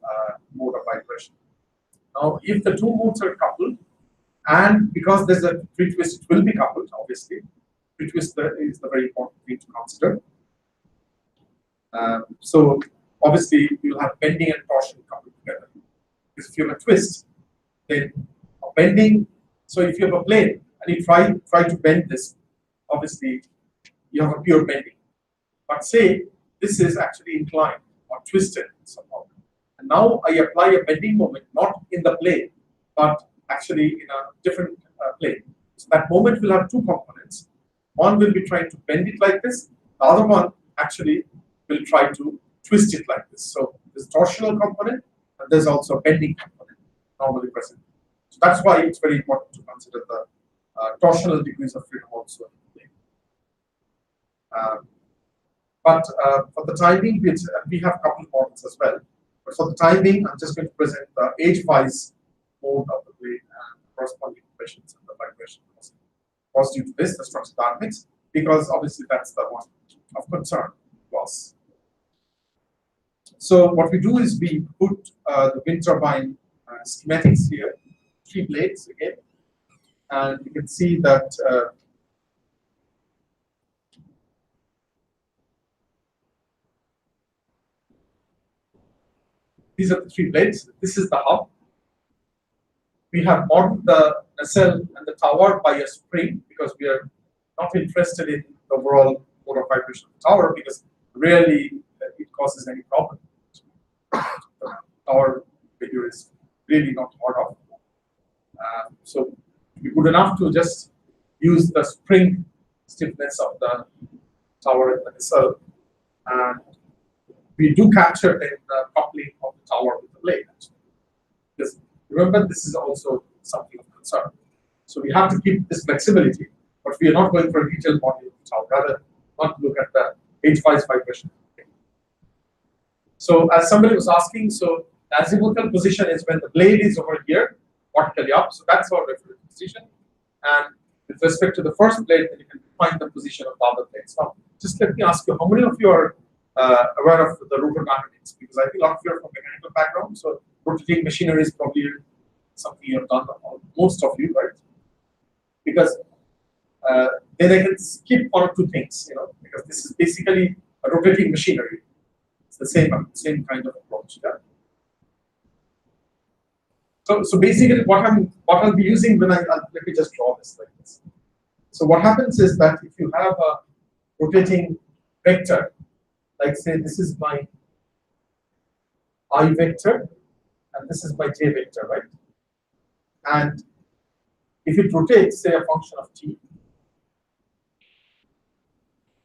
mode of vibration. Now, if the two modes are coupled, and because there's a free twist, it will be coupled, obviously. Free twist is the very important thing to consider. So, obviously, you'll have bending and torsion coupled together. Because if you have a twist, then a bending, so if you have a plane and you try to bend this, obviously, you have a pure bending. But say this is actually inclined or twisted somehow. And now I apply a bending moment, not in the plane, but actually in a different plane. So that moment will have two components. One will be trying to bend it like this. The other one actually will try to twist it like this. So there's a torsional component, and there's also a bending component normally present. So that's why it's very important to consider the torsional degrees of freedom also in the plane. But for the time being, we have coupled models as well. But for the time being, I'm just going to present the age-wise mode of the plane and corresponding equations and the vibration was due to this, the structural dynamics, because obviously that's the one of concern to us. So what we do is we put the wind turbine schematics here, 3 blades again, and you can see that these are the 3 blades. This is the hub. We have modeled the nacelle and the tower by a spring because we are not interested in the overall mode of vibration of the tower because rarely it causes any problem. The tower figure is really not hard of. So it'd be good enough to just use the spring stiffness of the tower and the nacelle, and we do capture in the coupling of the tower with the blade. Because remember, this is also something of concern. So we have to keep this flexibility, but we are not going for a detailed modeling of the tower. Rather, not look at the age-wise vibration. So as somebody was asking, so the azimuthal position is when the blade is over here, vertically up. So that's our reference position. And with respect to the first blade, then you can find the position of the other blades. Now, just let me ask you, how many of you are aware of the rotor dynamics? Because I think a lot of you are from mechanical background, so rotating machinery is probably something you have done, most of you, right? Because then I can skip 1 or 2 things, because this is basically a rotating machinery. It's the same kind of approach. Yeah? So basically, what I'll be using when let me just draw this like this. So what happens is that if you have a rotating vector, like say this is my I vector, and this is my j vector, right? And if it rotates, say a function of t,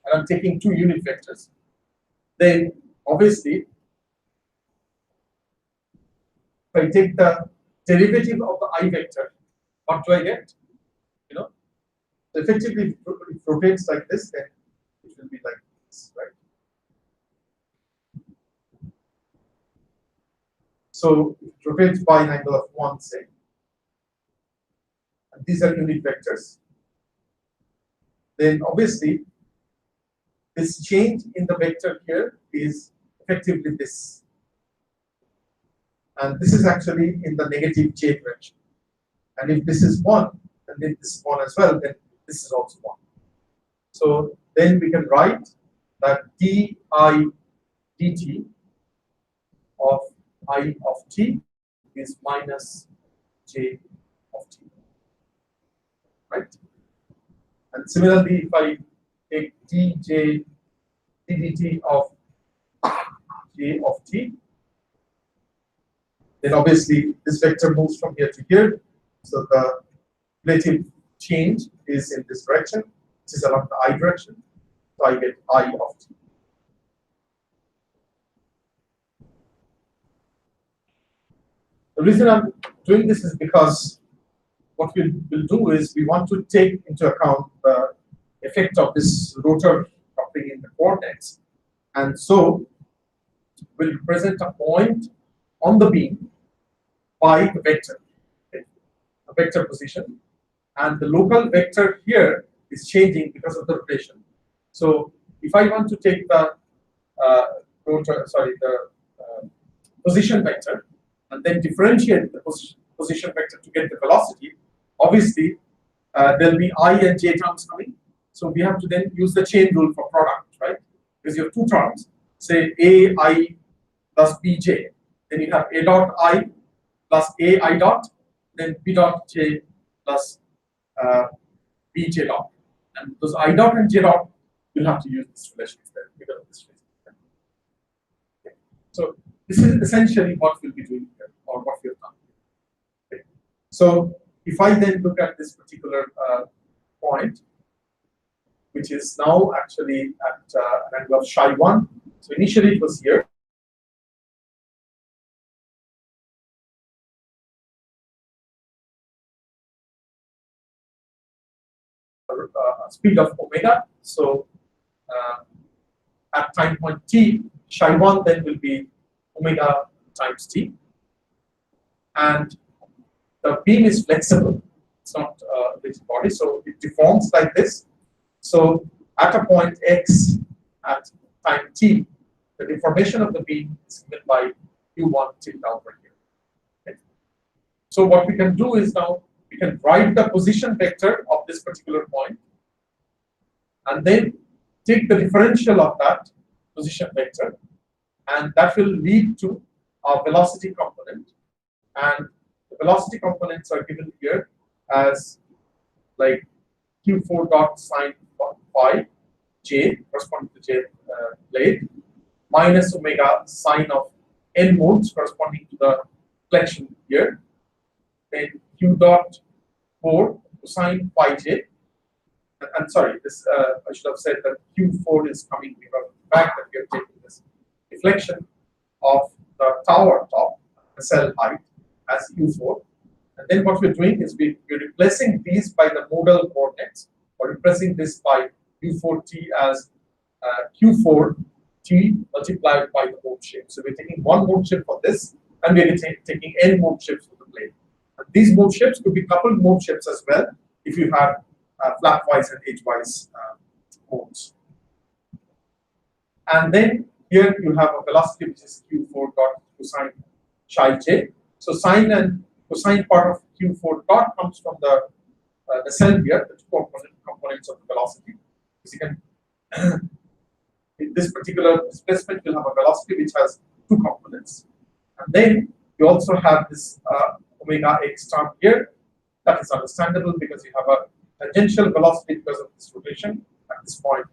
and I'm taking 2 unit vectors, then obviously, if I take the derivative of the I vector, what do I get? So effectively, if it rotates like this, then it will be like this, right? So it rotates by an angle of 1, say. And these are unit vectors. Then obviously, this change in the vector here is effectively this. And this is actually in the negative j direction. And if this is 1, and if this is 1 as well, then this is also 1. So then we can write that di dt of I of t is minus j of t. Right? And similarly, if I take ddt of j of t, then obviously this vector moves from here to here. So the relative change is in this direction. This is along the I direction. So I get I of t. The reason I'm doing this is because what we'll do is we want to take into account the effect of this rotor coupling in the coordinates. And so we'll represent a point on the beam by the vector, okay, the vector position. And the local vector here is changing because of the rotation. So if I want to take the position vector and then differentiate the position vector to get the velocity, obviously there'll be I and j terms coming. So we have to then use the chain rule for product, right? Because you have two terms, say ai plus bj, then you have a dot I plus a I dot, then b dot j plus bj dot, and those I dot and j dot you'll have to use this relation there because of this reason. Okay. So this is essentially what we'll be doing here, or what we've done. Okay. So if I then look at this particular point, which is now actually at an angle of Session-1. So initially it was here. Speed of omega. So at time point t, Session-1 then will be omega times t. And the beam is flexible. It's not a rigid body, so it deforms like this. So at a point x at time t, the deformation of the beam is given by u1 tilde over here. Okay. So what we can do is now we can write the position vector of this particular point and then take the differential of that position vector, and that will lead to our velocity component. And the velocity components are given here as like q4 dot sine phi j corresponding to j blade minus omega sine of n modes corresponding to the flexion here, then q dot 4 cosine phi j. And sorry, this I should have said that q4 is coming because of the fact that we are taking this deflection of the tower top, the cell height, as u4. And then what we're doing is we're replacing these by the modal coordinates, or replacing this by u4t as q4t multiplied by the mode shape. So we're taking one mode shape for this, and we're taking n mode shapes for the blade. And these mode shapes could be coupled mode shapes as well if you have flapwise and edgewise modes. And then here you have a velocity which is q4 dot cosine psi j. So sine and cosine part of q4 dot comes from the cell here, the two components of the velocity. As you can, in this particular displacement, you'll have a velocity which has two components. And then you also have this omega x term here. That is understandable because you have a tangential velocity because of this rotation at this point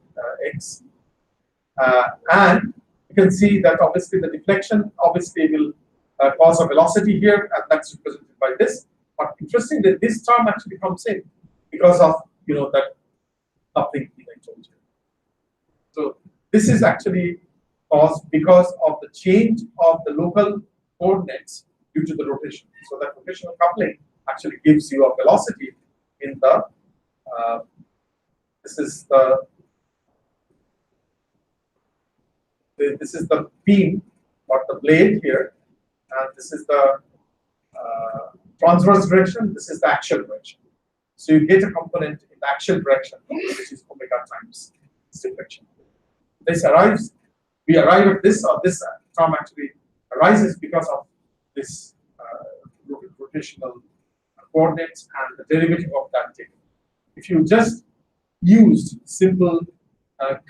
x. And you can see that obviously the deflection obviously will cause a velocity here, and that's represented by this. But interestingly, this term actually comes in because of that coupling thing I told you. So this is actually caused because of the change of the local coordinates due to the rotation. So that rotational coupling actually gives you a velocity in the this is the beam or the blade here, and this is the transverse direction. This is the axial direction. So you get a component in the axial direction, which is omega times this deflection. This arrives. We arrive at this, or this term actually arises because of this rotational coordinates and the derivative of that thing. If you just used simple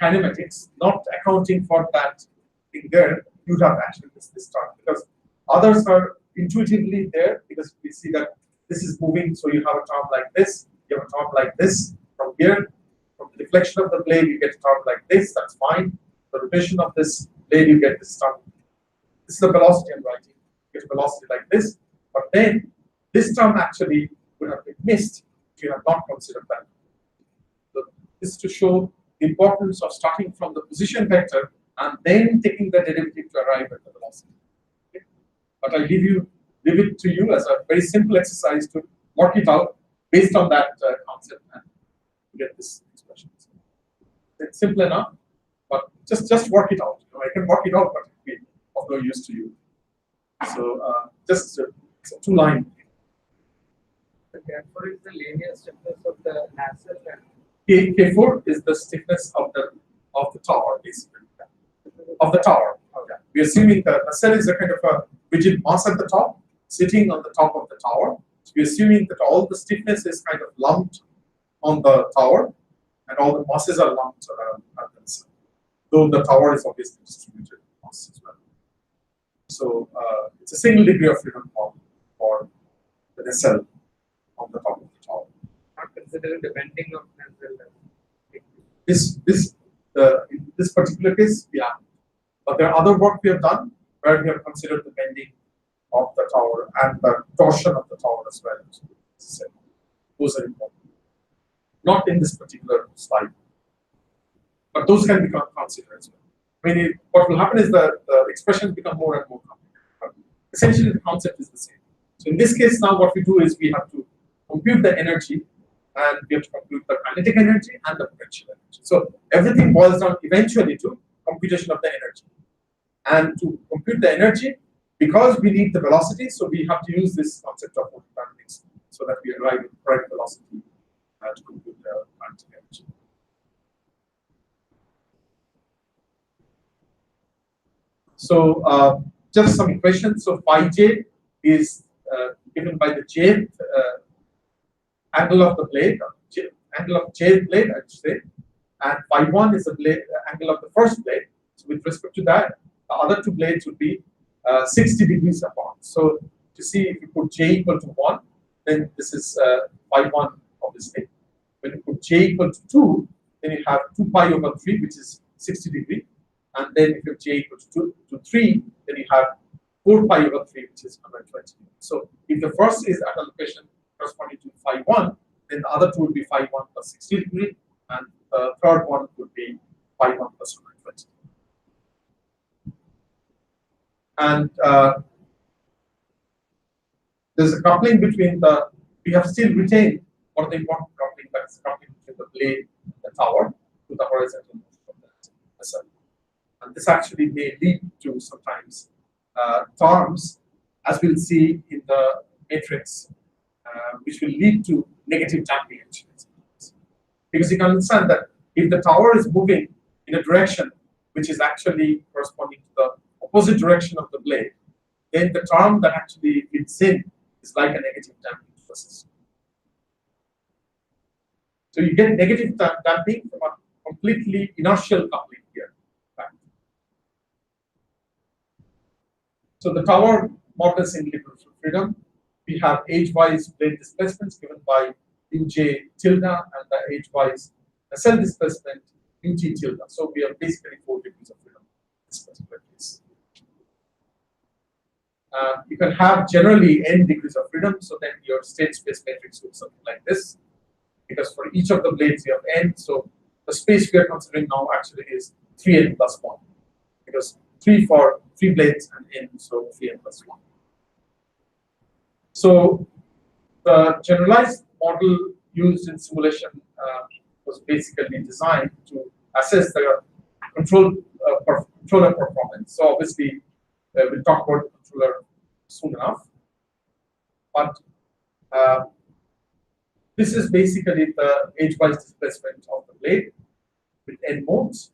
kinematics, not accounting for that thing there, you'd have actually missed this term, because others are intuitively there, because we see that this is moving, so you have a term like this, you have a term like this from here. From the deflection of the blade, you get a term like this, that's fine. The rotation of this blade, you get this term. This is the velocity I'm writing. You get a velocity like this, but then this term actually would have been missed if you have not considered that. So this is to show the importance of starting from the position vector and then taking the derivative to arrive at the velocity. Okay? But I leave it to you as a very simple exercise to work it out based on that concept and get this expression. It's simple enough, but just work it out. I can work it out, but it will be of no use to you. So just it's a two-line. Therefore, is the linear stiffness of the nacelle and K4 is the stiffness of the tower, basically. Of the tower. Okay. We're assuming that the cell is a kind of a rigid mass at the top, sitting on the top of the tower. So we're assuming that all the stiffness is kind of lumped on the tower, and all the masses are lumped around the cell. Though the tower is obviously distributed mass as well. So it's a single degree of freedom for the nacelle on the top of the tower. Not considering the bending of nacelle. In this particular case, yeah. But there are other work we have done where we have considered the bending of the tower and the torsion of the tower as well. Those are important. Not in this particular slide, but those can be considered as well. I mean, what will happen is that the expressions become more and more complicated. But essentially, the concept is the same. So in this case, now what we do is we have to compute the energy, and we have to compute the kinetic energy and the potential energy. So everything boils down eventually to computation of the energy. And to compute the energy, because we need the velocity, so we have to use this concept of thermodynamics so that we arrive at the correct velocity to compute the kinetic energy. So just some equations. So phi j is given by the jth angle of the blade, angle of jth blade, I should say, and phi 1 is the angle of the first blade. So with respect to that, the other two blades would be 60 degrees apart. So to see if you put j equal to 1, then this is phi 1 obviously. When you put j equal to 2, then you have 2 pi over 3, which is 60 degree. And then if you have j equal to 3, then you have 4 pi over 3, which is 120. So if the first is at a location corresponding to phi 1, then the other two would be phi 1 plus 60 degree, and the third one would be phi 1 plus 120. And there's a coupling between we have still retained one of the important coupling, that's coupling between the blade and the tower to the horizontal motion of the cell. And this actually may lead to sometimes terms, as we'll see in the matrix, which will lead to negative damping actually. Because you can understand that if the tower is moving in a direction which is actually corresponding to the opposite direction of the blade, then the term that actually fits in is like a negative damping process. So you get negative damping from a completely inertial coupling here. So the tower models in liberal freedom, we have age-wise blade displacements given by uj tilde and the age-wise nacelle displacement ut tilde. So we have basically 4 degrees of freedom in this particular case. You can have generally n degrees of freedom, so then your state space matrix looks something like this. Because for each of the blades you have n, so the space we are considering now actually is 3n plus 1. Because 3 for 3 blades and n, so 3n plus 1. So the generalized model used in simulation was basically designed to assess the controller performance. So obviously, we'll talk about the controller soon enough. But this is basically the age-wise displacement of the blade with n modes.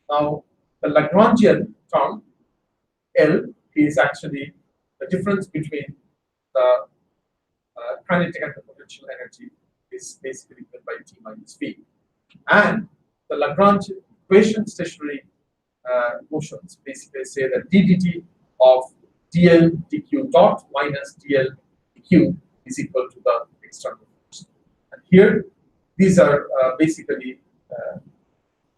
Now, the Lagrangian term L is actually the difference between the kinetic and the potential energy is basically given by T minus V. And the Lagrange equation stationary motions basically say that ddt of dl dq dot minus dl dq is equal to the external force. And here, these are basically the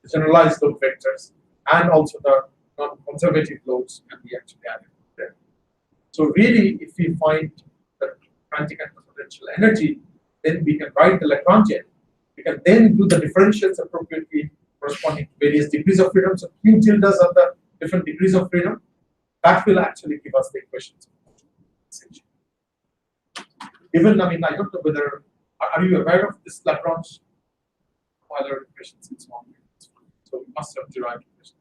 generalized load vectors, and also the non-conservative loads can be actually added there. So really, if we find the kinetic and the potential energy, then we can write the Lagrangian. We can then do the differentials appropriately corresponding to various degrees of freedom. So Q tildes are the different degrees of freedom. That will actually give us the equations. Even, I mean, I don't know whether, are you aware of this Lagrange Euler equations and so on? So we must have derived equations.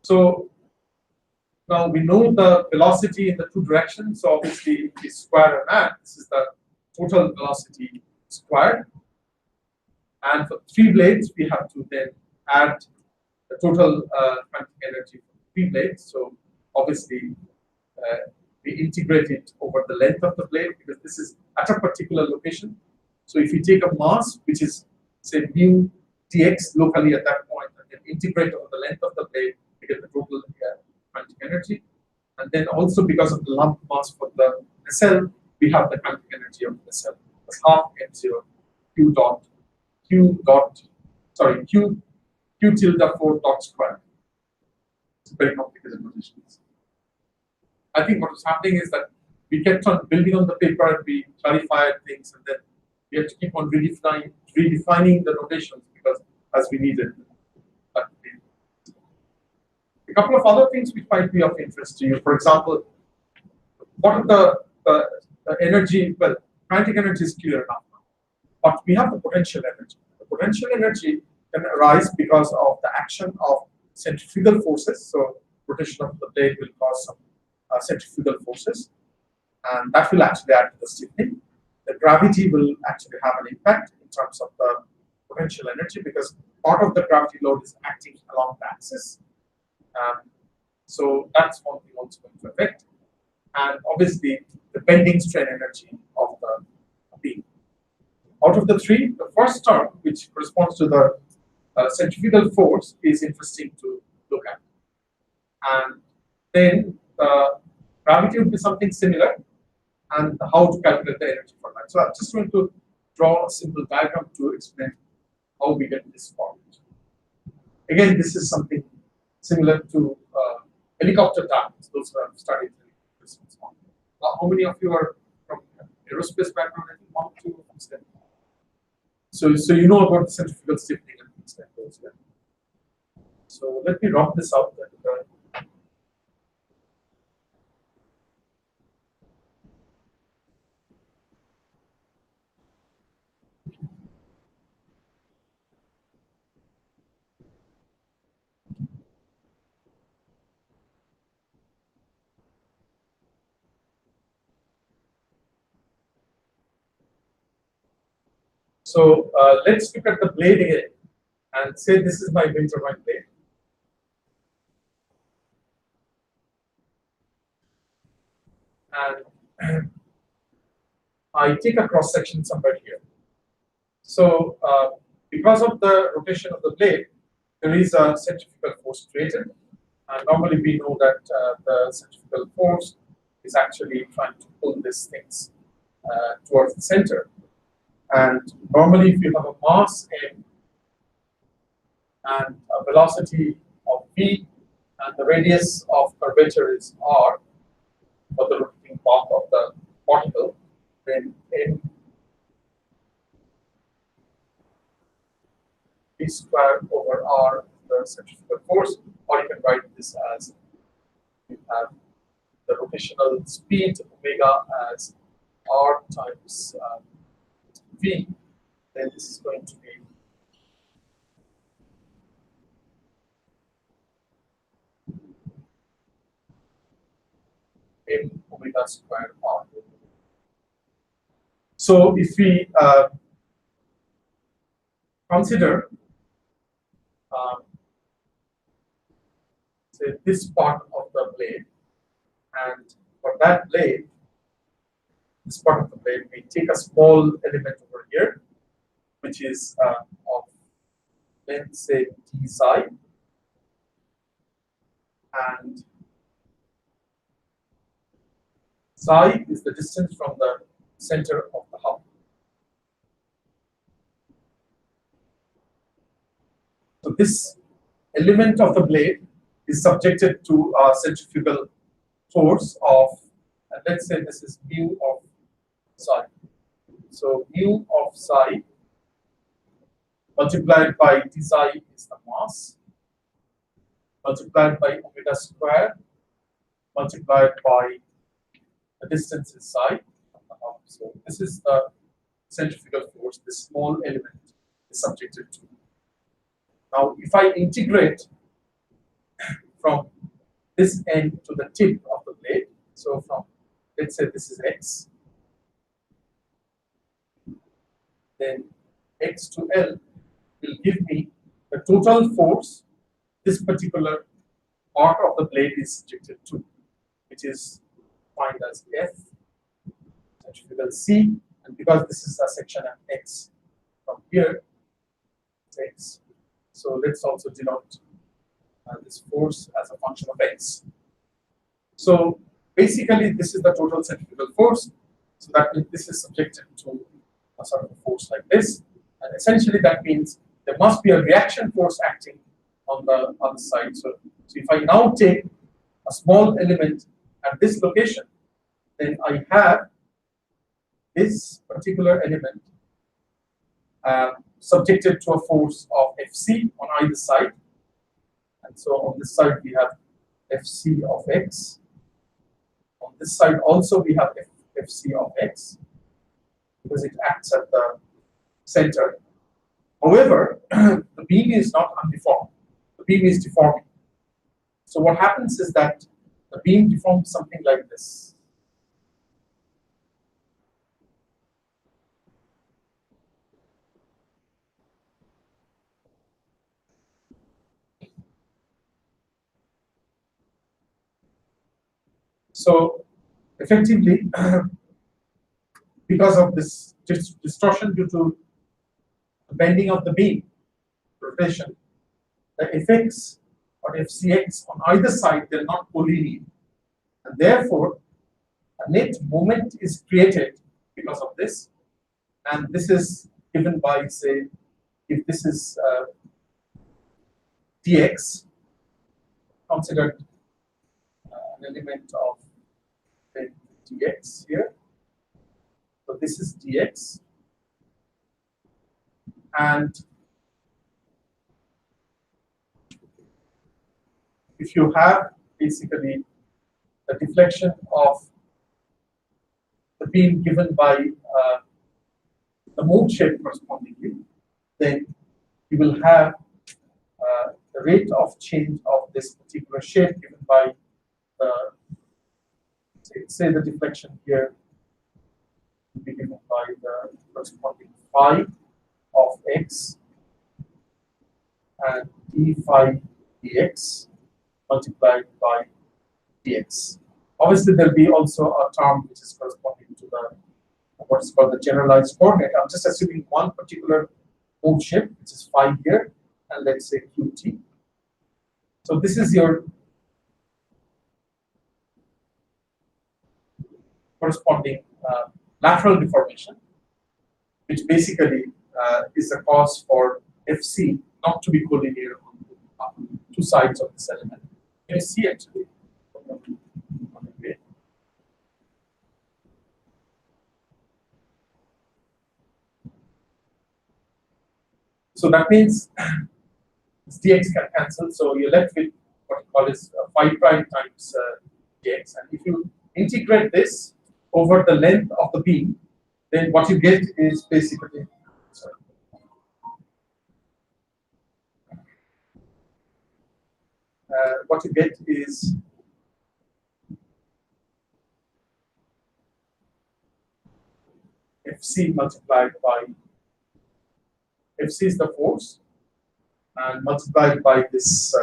So now we know the velocity in the two directions. So obviously, if we square and add, this is the total velocity squared. And for 3 blades, we have to then add the total kinetic energy for 3 blades. So obviously, we integrate it over the length of the blade because this is at a particular location. So if you take a mass, which is say mu dx locally at that point, and then integrate over the length of the blade, we get the total kinetic energy. And then also because of the lump mass for the nacelle, we have the kinetic energy of the nacelle. That's half m0 q tilde 4 dot square. It's very complicated notations. I think what was happening is that we kept on building on the paper and we clarified things, and then we had to keep on redefining the notations because as we needed. A couple of other things which might be of interest to you. For example, what are the energy? Well, kinetic energy is clear enough now, but we have the potential energy. The potential energy can arise because of the action of centrifugal forces. So rotation of the blade will cause some centrifugal forces, and that will actually add to the stiffening. The gravity will actually have an impact in terms of the potential energy because part of the gravity load is acting along the axis. So that's one thing also going to affect. And obviously, the bending strain energy of the beam. Out of the 3, the first term, which corresponds to the centrifugal force, is interesting to look at. And then the gravity would be something similar, and how to calculate the energy for that. So I'm just going to draw a simple diagram to explain how we get this format. Again, this is something similar to helicopter diagrams. Those who have studied this. How many of you are from aerospace background? I think 1, 2, 3. So you know about the centrifugal stiffening and things like those. Yeah. So let me round this out. So let's look at the blade again and say this is my wind turbine blade. And I take a cross section somewhere here. So because of the rotation of the blade, there is a centrifugal force created. And normally we know that the centrifugal force is actually trying to pull these things towards the center. And normally if you have a mass m and a velocity of v and the radius of curvature is r for the rotating path of the particle, then m v squared over r the centrifugal force, or you can write this as you have the rotational speed omega as r times v, then this is going to be m omega squared r. So if we consider say this part of the blade, and for that blade, this part of the blade, we take a small element over here, which is of length say d psi, and psi is the distance from the center of the hub. So this element of the blade is subjected to a centrifugal force of, let's say this is mu of psi. So mu of psi multiplied by d psi is the mass, multiplied by omega squared, multiplied by the distance is psi. So this is the centrifugal force this small element is subjected to. Now, if I integrate from this end to the tip of the blade, so from, let's say this is x, then x to L will give me the total force this particular part of the blade is subjected to, which is defined as F, centrifugal C, and because this is a section at X from here, it's X. So let's also denote this force as a function of X. So basically, this is the total centrifugal force. So that means this is subjected to a sort of force like this, and essentially that means there must be a reaction force acting on the other side. So if I now take a small element at this location, then I have this particular element subjected to a force of Fc on either side. And so on this side we have Fc of x. On this side also we have Fc of x because it acts at the center. However, the beam is not undeformed. The beam is deforming. So what happens is that the beam deforms something like this. So effectively, because of this distortion due to the bending of the beam, rotation, the Fx or Fcx on either side, they're not collinear. And therefore, a net moment is created because of this. And this is given by, say, if this is dx, considered an element of dx here. So this is dx. And if you have basically the deflection of the beam given by the mode shape correspondingly, then you will have the rate of change of this particular shape given by the, say the deflection here will be given by the corresponding phi of x and d phi dx multiplied by dx. Obviously, there will be also a term which is corresponding to the what is called the generalized coordinate. I'm just assuming one particular mode shape, which is phi here, and let's say qt. So this is your corresponding lateral deformation, which basically is the cause for Fc not to be collinear on two sides of this element. You see actually. So that means this dx can cancel, so you're left with what you call is phi prime times dx. And if you integrate this over the length of the beam, then what you get is basically, what you get is Fc multiplied by, Fc is the force, and multiplied by this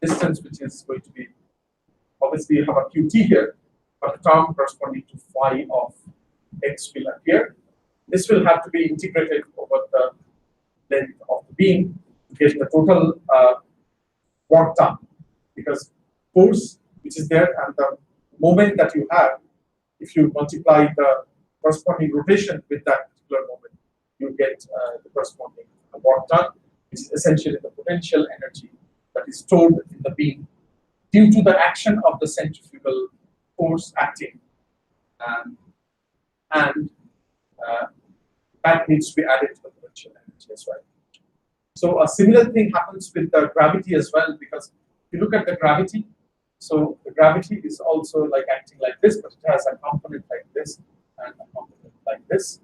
distance, which is going to be, obviously you have a qt here, but a term corresponding to phi of x will appear. This will have to be integrated over the length of the beam to get the total work done, because force which is there and the moment that you have, if you multiply the corresponding rotation with that particular moment, you get the corresponding work done, which is essentially the potential energy that is stored in the beam due to the action of the centrifugal force acting, and that needs to be added to the potential energy as well. So a similar thing happens with the gravity as well, because if you look at the gravity, so the gravity is also like acting like this, but it has a component like this and a component like this.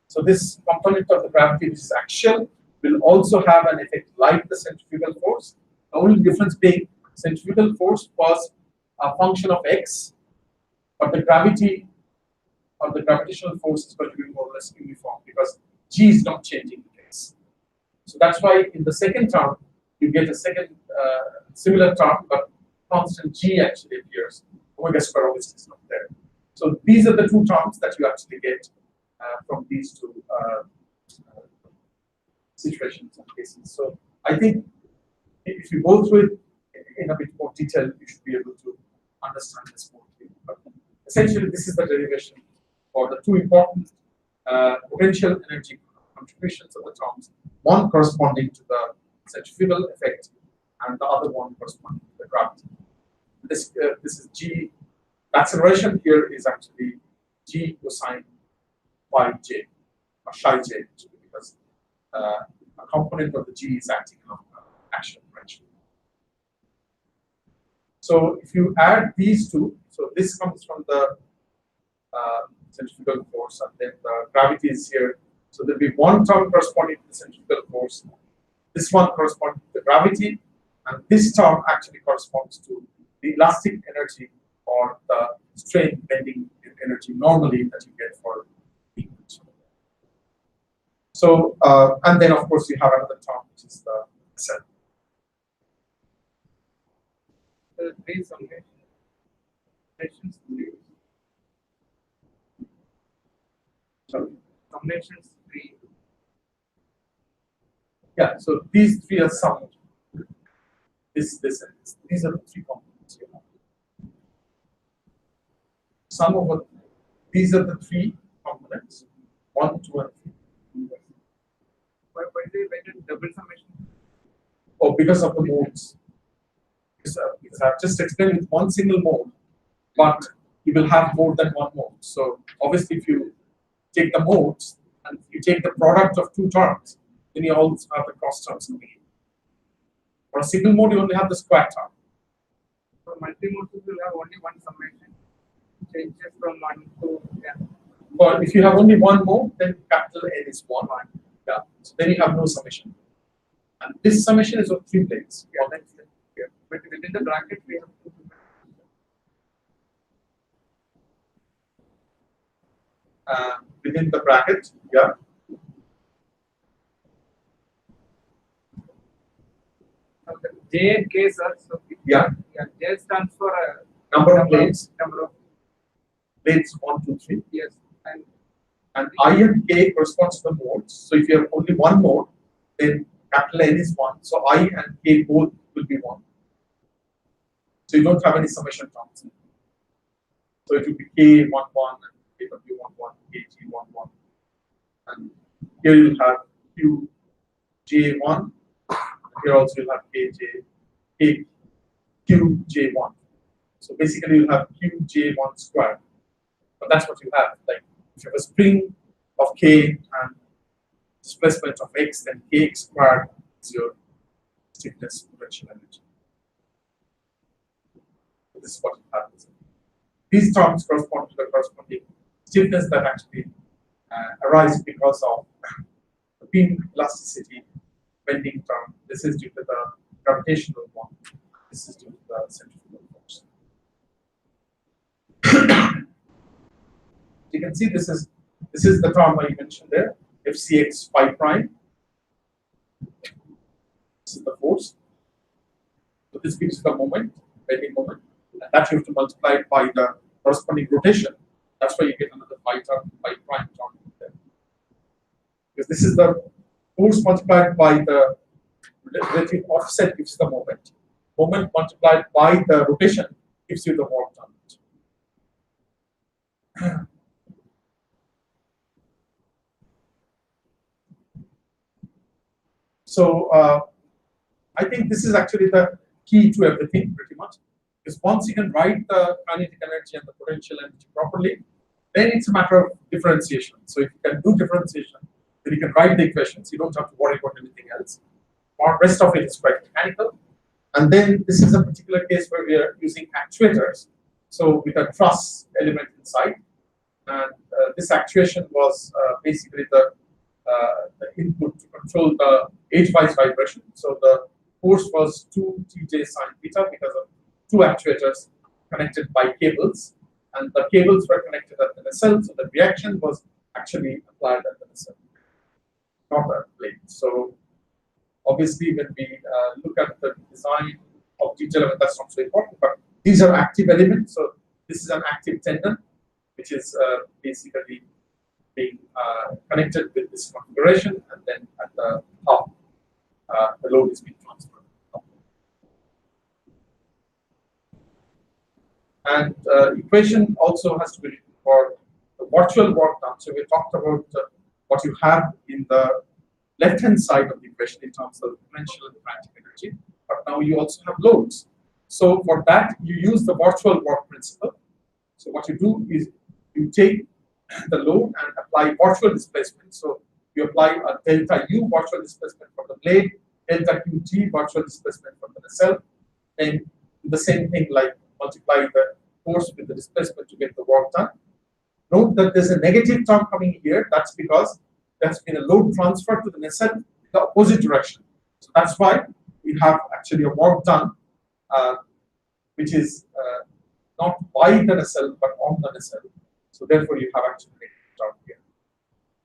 So this component of the gravity, which is axial, will also have an effect like the centrifugal force. The only difference being centrifugal force was a function of x, but the gravity or the gravitational force is going to be more or less uniform because G is not changing the case. So that's why in the second term, you get a second similar term, but constant G actually appears. Omega square obviously is not there. So these are the two terms that you actually get from these two situations and cases. So I think if you go through it in a bit more detail, you should be able to understand this more clearly. But essentially, this is the derivation for the two important potential energy contributions of the terms, one corresponding to the centrifugal effect and the other one corresponding to the gravity. This is G. Acceleration here is actually G cosine phi j, or psi j, because a component of the G is acting on action potential. So if you add these two, so this comes from the centrifugal force, and then the gravity is here. So there'll be one term corresponding to the centrifugal force, this one corresponding to the gravity, and this term actually corresponds to the elastic energy or the strain bending energy normally that you get for liquids. So, and then of course you have another term which is the cell. The three summations. Sorry. Summations 3. Yeah, so these three are summed. These are the three components here. Sum over these are the three components, 1, 2, and 3. Why did double summation? Oh, because of the modes. Because I've just explained with one single mode, but you will have more than one mode. So obviously, if you take the modes and you take the product of two terms, then you also have the cross terms in between. For a single mode, you only have the square term. For multi-modes, you will have only one summation. Changes from 1 to But if you have only one mode, then capital N is 1. Yeah. So then you have no summation. And this summation is of 3 planes. Yeah. But within the bracket, we have 2. Within the bracket, yeah. J and K, sir. So Yeah. J stands for Number of planes. Number of Planes 1, 2, 3. yes, And I and K corresponds to the modes. So if you have only one mode, then capital N is 1. So I and K both will be 1. So you don't have any summation terms. So it will be K 1, 1, and KW 1, 1, KG 1, 1. And here you'll have QJ 1. Here also you'll have QJ 1. So basically you'll have QJ1 squared. But that's what you have. Like if you have a string of K and displacement of X, then Kx squared is your stiffness potential energy. So this is what happens. These terms correspond to the corresponding stiffness that actually arise because of the beam elasticity bending term. This is due to the gravitational one. This is due to the centrifugal force. You can see this is the term I mentioned there, FCX phi prime. This is the force. So this gives you the moment, bending moment, and that you have to multiply it by the corresponding rotation. That's why you get another phi term, phi prime term there. Because this is the force multiplied by the relative offset gives the moment. Moment multiplied by the rotation gives you the work done. So I think this is actually the key to everything, pretty much. Because once you can write the kinetic energy and the potential energy properly, then it's a matter of differentiation. So if you can do differentiation, then you can write the equations. You don't have to worry about anything else. The rest of it is quite mechanical. And then this is a particular case where we are using actuators. So with a truss element inside. And this actuation was basically the input to control the edgewise vibration. So the force was 2 Tj sine theta because of 2 actuators connected by cables. and the cables were connected at the nacelle, so the reaction was actually applied at the nacelle, not at the blade. So obviously, when we look at the design of detail, that's not so important, but these are active elements. So this is an active tendon, which is basically being connected with this configuration, and then at the top, the load is being transferred. And equation also has to be written for the virtual work done. So we talked about what you have in the left-hand side of the equation in terms of potential and kinetic energy, but now you also have loads. So for that, you use the virtual work principle. So what you do is you take the load and apply virtual displacement. So you apply a delta U virtual displacement from the blade, delta QT virtual displacement from the nacelle, and the same thing like multiply the force with the displacement to get the work done. Note that there's a negative term coming here. That's because there has been a load transfer to the nacelle in the opposite direction. So that's why we have actually a work done, which is not by the nacelle but on the nacelle. So therefore, you have actually a negative term here.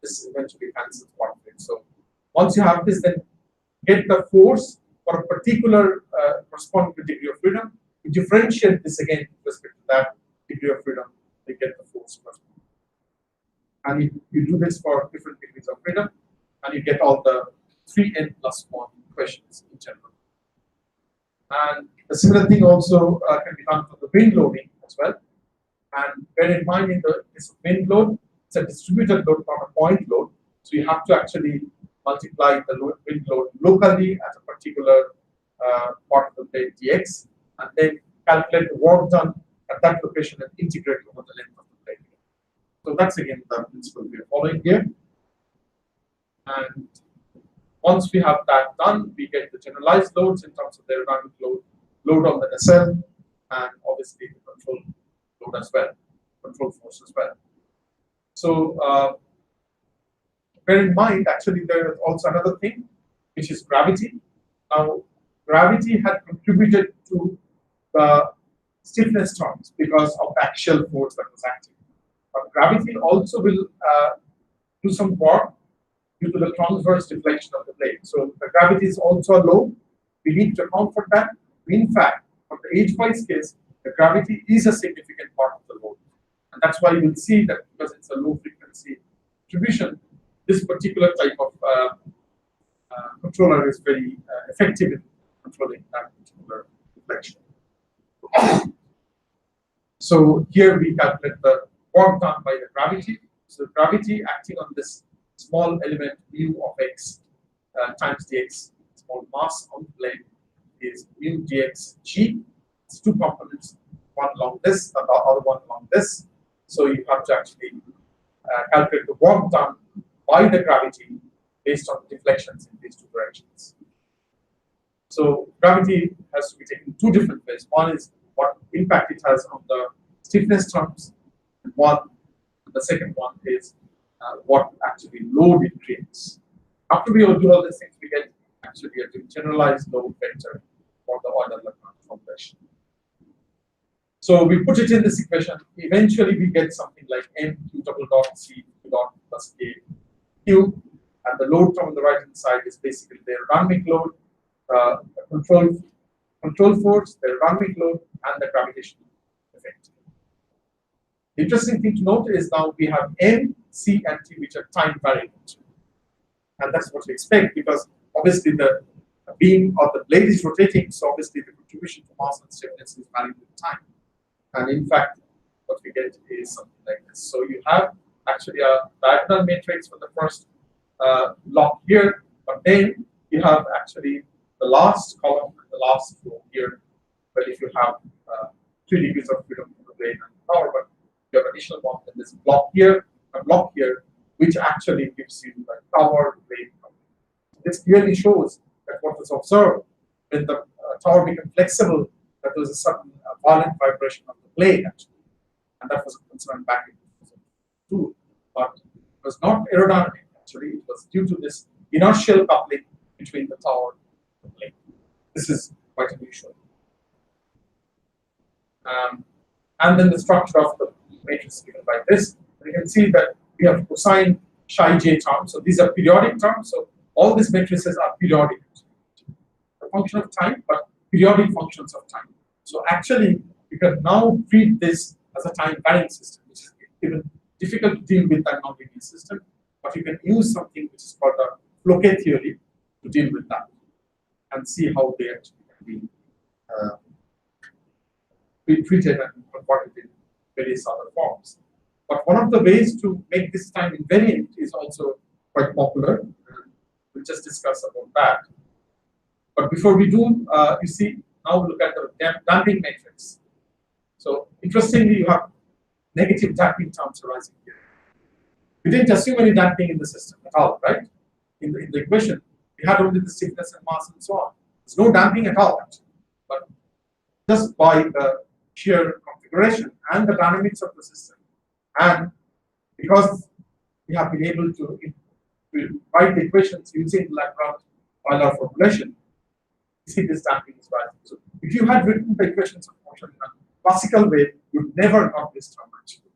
This eventually cancels part of it. So once you have this, then get the force for a particular corresponding degree of freedom. You differentiate this again with respect to that degree of freedom, you get the force corresponding. And you do this for different degrees of freedom, and you get all the 3n plus 1 equations in general. And a similar thing also can be done for the wind loading as well. And bear in mind, in the case of wind load, it's a distributed load, not a point load. So you have to actually multiply the wind load locally at a particular part of the blade dx, and then calculate the work done at that location and integrate over the length of the blade. So that's again the principle we are following here. And once we have that done, we get the generalized loads in terms of the aerodynamic load on the nacelle, and obviously the control load as well, control force as well. So bear in mind, actually, there is also another thing, which is gravity. Now, gravity had contributed to the stiffness terms because of the axial force that was acting. But gravity also will do some work due to the transverse deflection of the blade. So the gravity is also a load. We need to account for that. In fact, for the H-wise case, the gravity is a significant part of the load. And that's why you will see that because it's a low frequency distribution, this particular type of controller is very effective in controlling that particular deflection. So here we calculate the work done by the gravity. So gravity acting on this small element mu of x times dx, small mass on the blade, is mu dx g. It's two components, one along this and the other one along this. So you have to actually calculate the work done by the gravity based on deflections in these two directions. So gravity has to be taken two different ways. One is what impact it has on the stiffness terms, and the second one is what actually load it creates. After we do all these things, we get actually a generalized load vector for the Euler-Lagrange formulation. So we put it in this equation. Eventually, we get something like m q double dot c q dot plus k q, and the load term on the right hand side is basically the aerodynamic load, control force, the aerodynamic load, and the gravitational effect. The interesting thing to note is now we have m, c, and t, which are time variant, and that's what we expect because obviously the beam or the blade is rotating, so obviously the contribution to mass and stiffness is varied with time. And in fact, what we get is something like this. So you have actually a diagonal matrix for the first block here, but then you have actually the last column and the last row here. But if you have 3 degrees of freedom for the blade and power, but you have additional one, then this block here, a block here, which actually gives you the tower blade. This clearly shows that what was observed when the tower became flexible, that there was a sudden violent vibration of the blade actually, and that was a concern back in 2002. But it was not aerodynamic actually; it was due to this inertial coupling between the tower and the blade. This is quite unusual. And then the structure of the matrix given by this. And you can see that we have cosine psi j terms. So these are periodic terms. So all these matrices are periodic. A function of time, but periodic functions of time. So actually, you can now treat this as a time varying system, which is even difficult to deal with that nonlinear system. But you can use something which is called a Floquet theory to deal with that and see how they actually can be treated and converted in various other forms. But one of the ways to make this time invariant is also quite popular. We'll just discuss about that. But before we do, you see, now we look at the damping matrix. So interestingly, you have negative damping terms arising here. We didn't assume any damping in the system at all, right? In the equation, we had only the stiffness and mass and so on. There's no damping at all, actually. But just by the sheer configuration and the dynamics of the system, and because we have been able to write the equations using Lagrange-Euler formulation, you see this damping is rising. So if you had written the equations of motion in a classical way, you'd never got this term actually.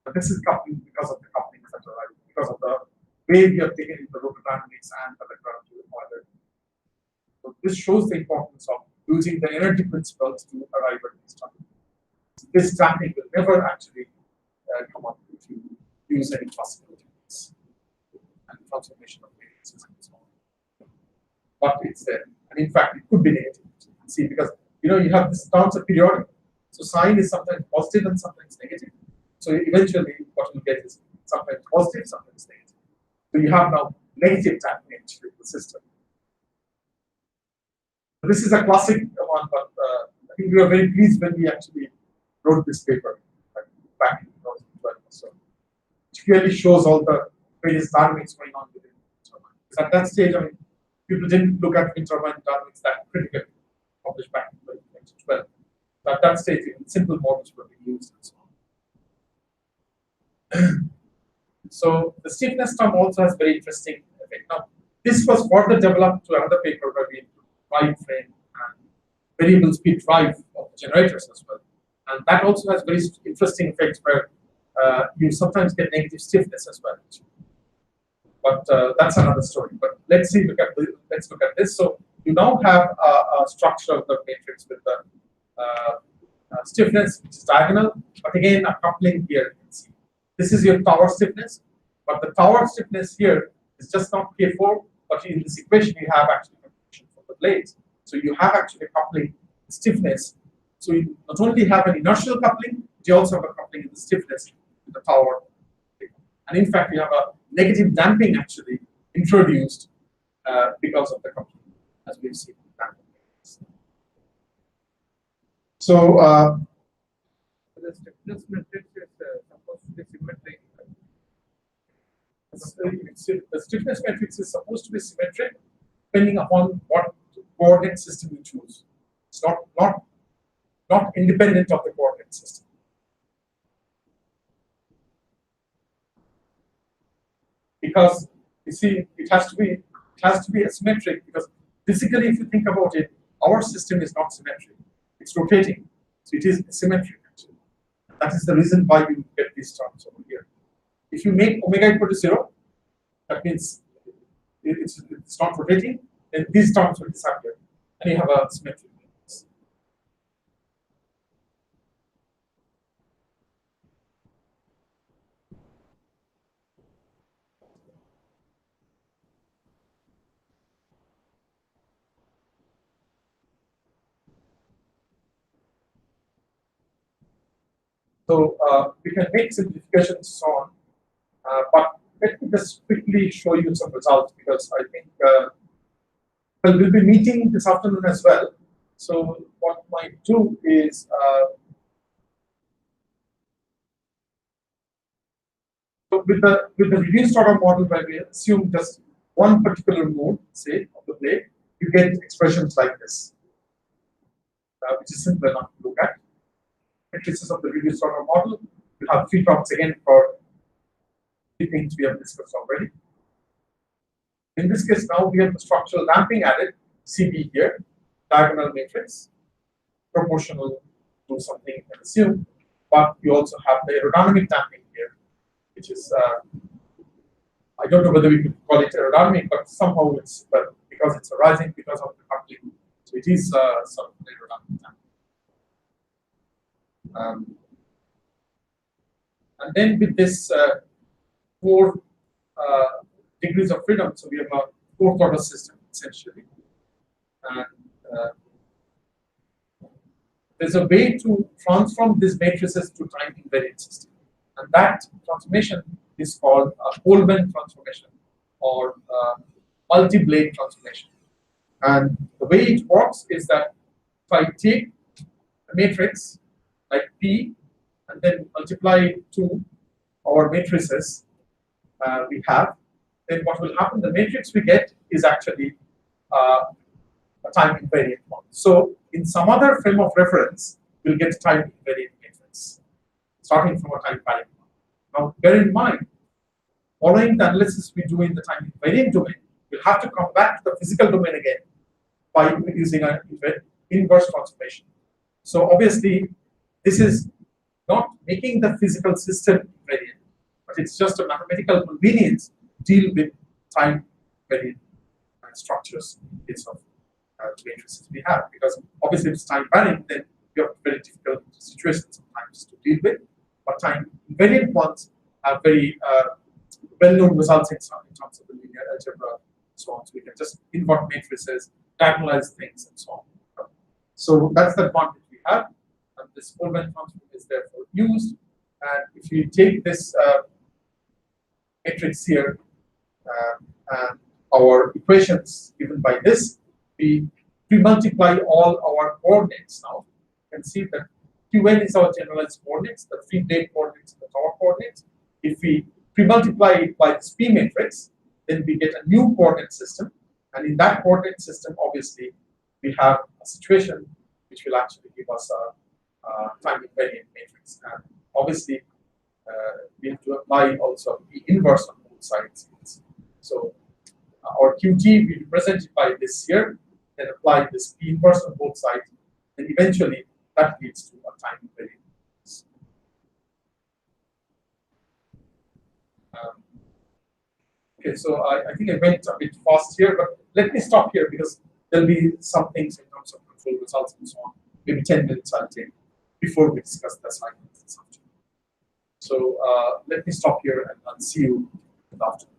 But this is coupling because of the coupling factor, right? Because of the way we have taken the rotor dynamics and the Lagrange-Euler. So this shows the importance of using the energy principles to arrive at this term. This damping will never actually come up if you use any classical techniques and transformation of matrices and so on. But it's there. And in fact, it could be negative. See, because you have this terms of periodic. So sign is sometimes positive and sometimes negative. So eventually, what you get is sometimes positive, sometimes negative. So you have now negative damping actually in the system. This is a classic one, but I think we were very pleased when we actually wrote this paper back in 2012 or so. Which clearly shows all the various dynamics going on within the turbine. Because at that stage, I mean, people didn't look at wind turbine dynamics that critically, published back in 2012. But at that stage, even simple models were being used and so on. So the stiffness term also has very interesting effect. Now, this was further developed to another paper where we drive frame and variable speed drive of the generators as well. And that also has very interesting effects where you sometimes get negative stiffness as well. But that's another story. But let's look at this. So you now have a structure of the matrix with the stiffness, which is diagonal, but again a coupling here. You can see this is your tower stiffness, but the tower stiffness here is just not K4, but in this equation you have actually contribution from the blades. So you have actually a coupling stiffness. So you not only have an inertial coupling, but you also have a coupling in the stiffness with the tower. And in fact, you have a negative damping actually introduced because of the coupling, as we've seen. So the stiffness matrix is supposed to be symmetric. The stiffness matrix is supposed to be symmetric depending upon what coordinate system you choose. It's not independent of the coordinate system. Because you see, it has to be asymmetric, because physically, if you think about it, our system is not symmetric. It's rotating. So it is asymmetric actually. That is the reason why you get these terms over here. If you make omega equal to 0, that means it's not rotating, then these terms will disappear. And you have a symmetric. So we can make simplifications and so on, but let me just quickly show you some results, because I think well, we'll be meeting this afternoon as well. So what I might do is so with the reduced order model, where we assume just one particular mode, say, of the blade, you get expressions like this, which is simple enough to look at. Matrices of the reduced order model. You have 3 terms again for 3 things we have discussed already. In this case, now we have the structural damping added, CB here, diagonal matrix, proportional to something you can assume. but we also have the aerodynamic damping here, which is I don't know whether we could call it aerodynamic, but somehow it's because it's arising because of the coupling, so it is sort of aerodynamic damping. And then with this 4 degrees of freedom, so we have a 4th order system essentially, and there's a way to transform these matrices to time invariant system, and that transformation is called a Coleman transformation or multi-blade transformation. And the way it works is that if I take a matrix like P and then multiply it to our matrices we have, then what will happen? The matrix we get is actually a time invariant one. So in some other frame of reference, we'll get a time invariant matrix, starting from a time value one. Now, bear in mind, following the analysis we do in the time invariant domain, we'll have to come back to the physical domain again by using an inverse transformation. So obviously, this is not making the physical system invariant, but it's just a mathematical convenience to deal with time invariant structures in case of the matrices we have. Because obviously, if it's time varying, then we have very difficult situations sometimes to deal with. But time invariant ones have very well-known results in terms of the linear algebra and so on. So we can just invert matrices, diagonalize things, and so on. So that's the advantage we have. And this Coleman transform is therefore used. And if you take this matrix here and our equations given by this, we multiply all our coordinates now. You can see that Qn is our generalized coordinates, the free plate coordinates and the tower coordinates. If we pre-multiply it by this P matrix, then we get a new coordinate system. And in that coordinate system, obviously, we have a situation which will actually give us a time invariant matrix. And obviously, we have to apply also the inverse on both sides. So our Qt we represent it by this here, then apply this P inverse on both sides, and eventually that leads to a time invariant matrix. Okay, so I think I went a bit fast here, but let me stop here because there'll be some things in terms of control results and so on. Maybe 10 minutes I'll take before we discuss the assignments this afternoon. So let me stop here and I'll see you in the afternoon.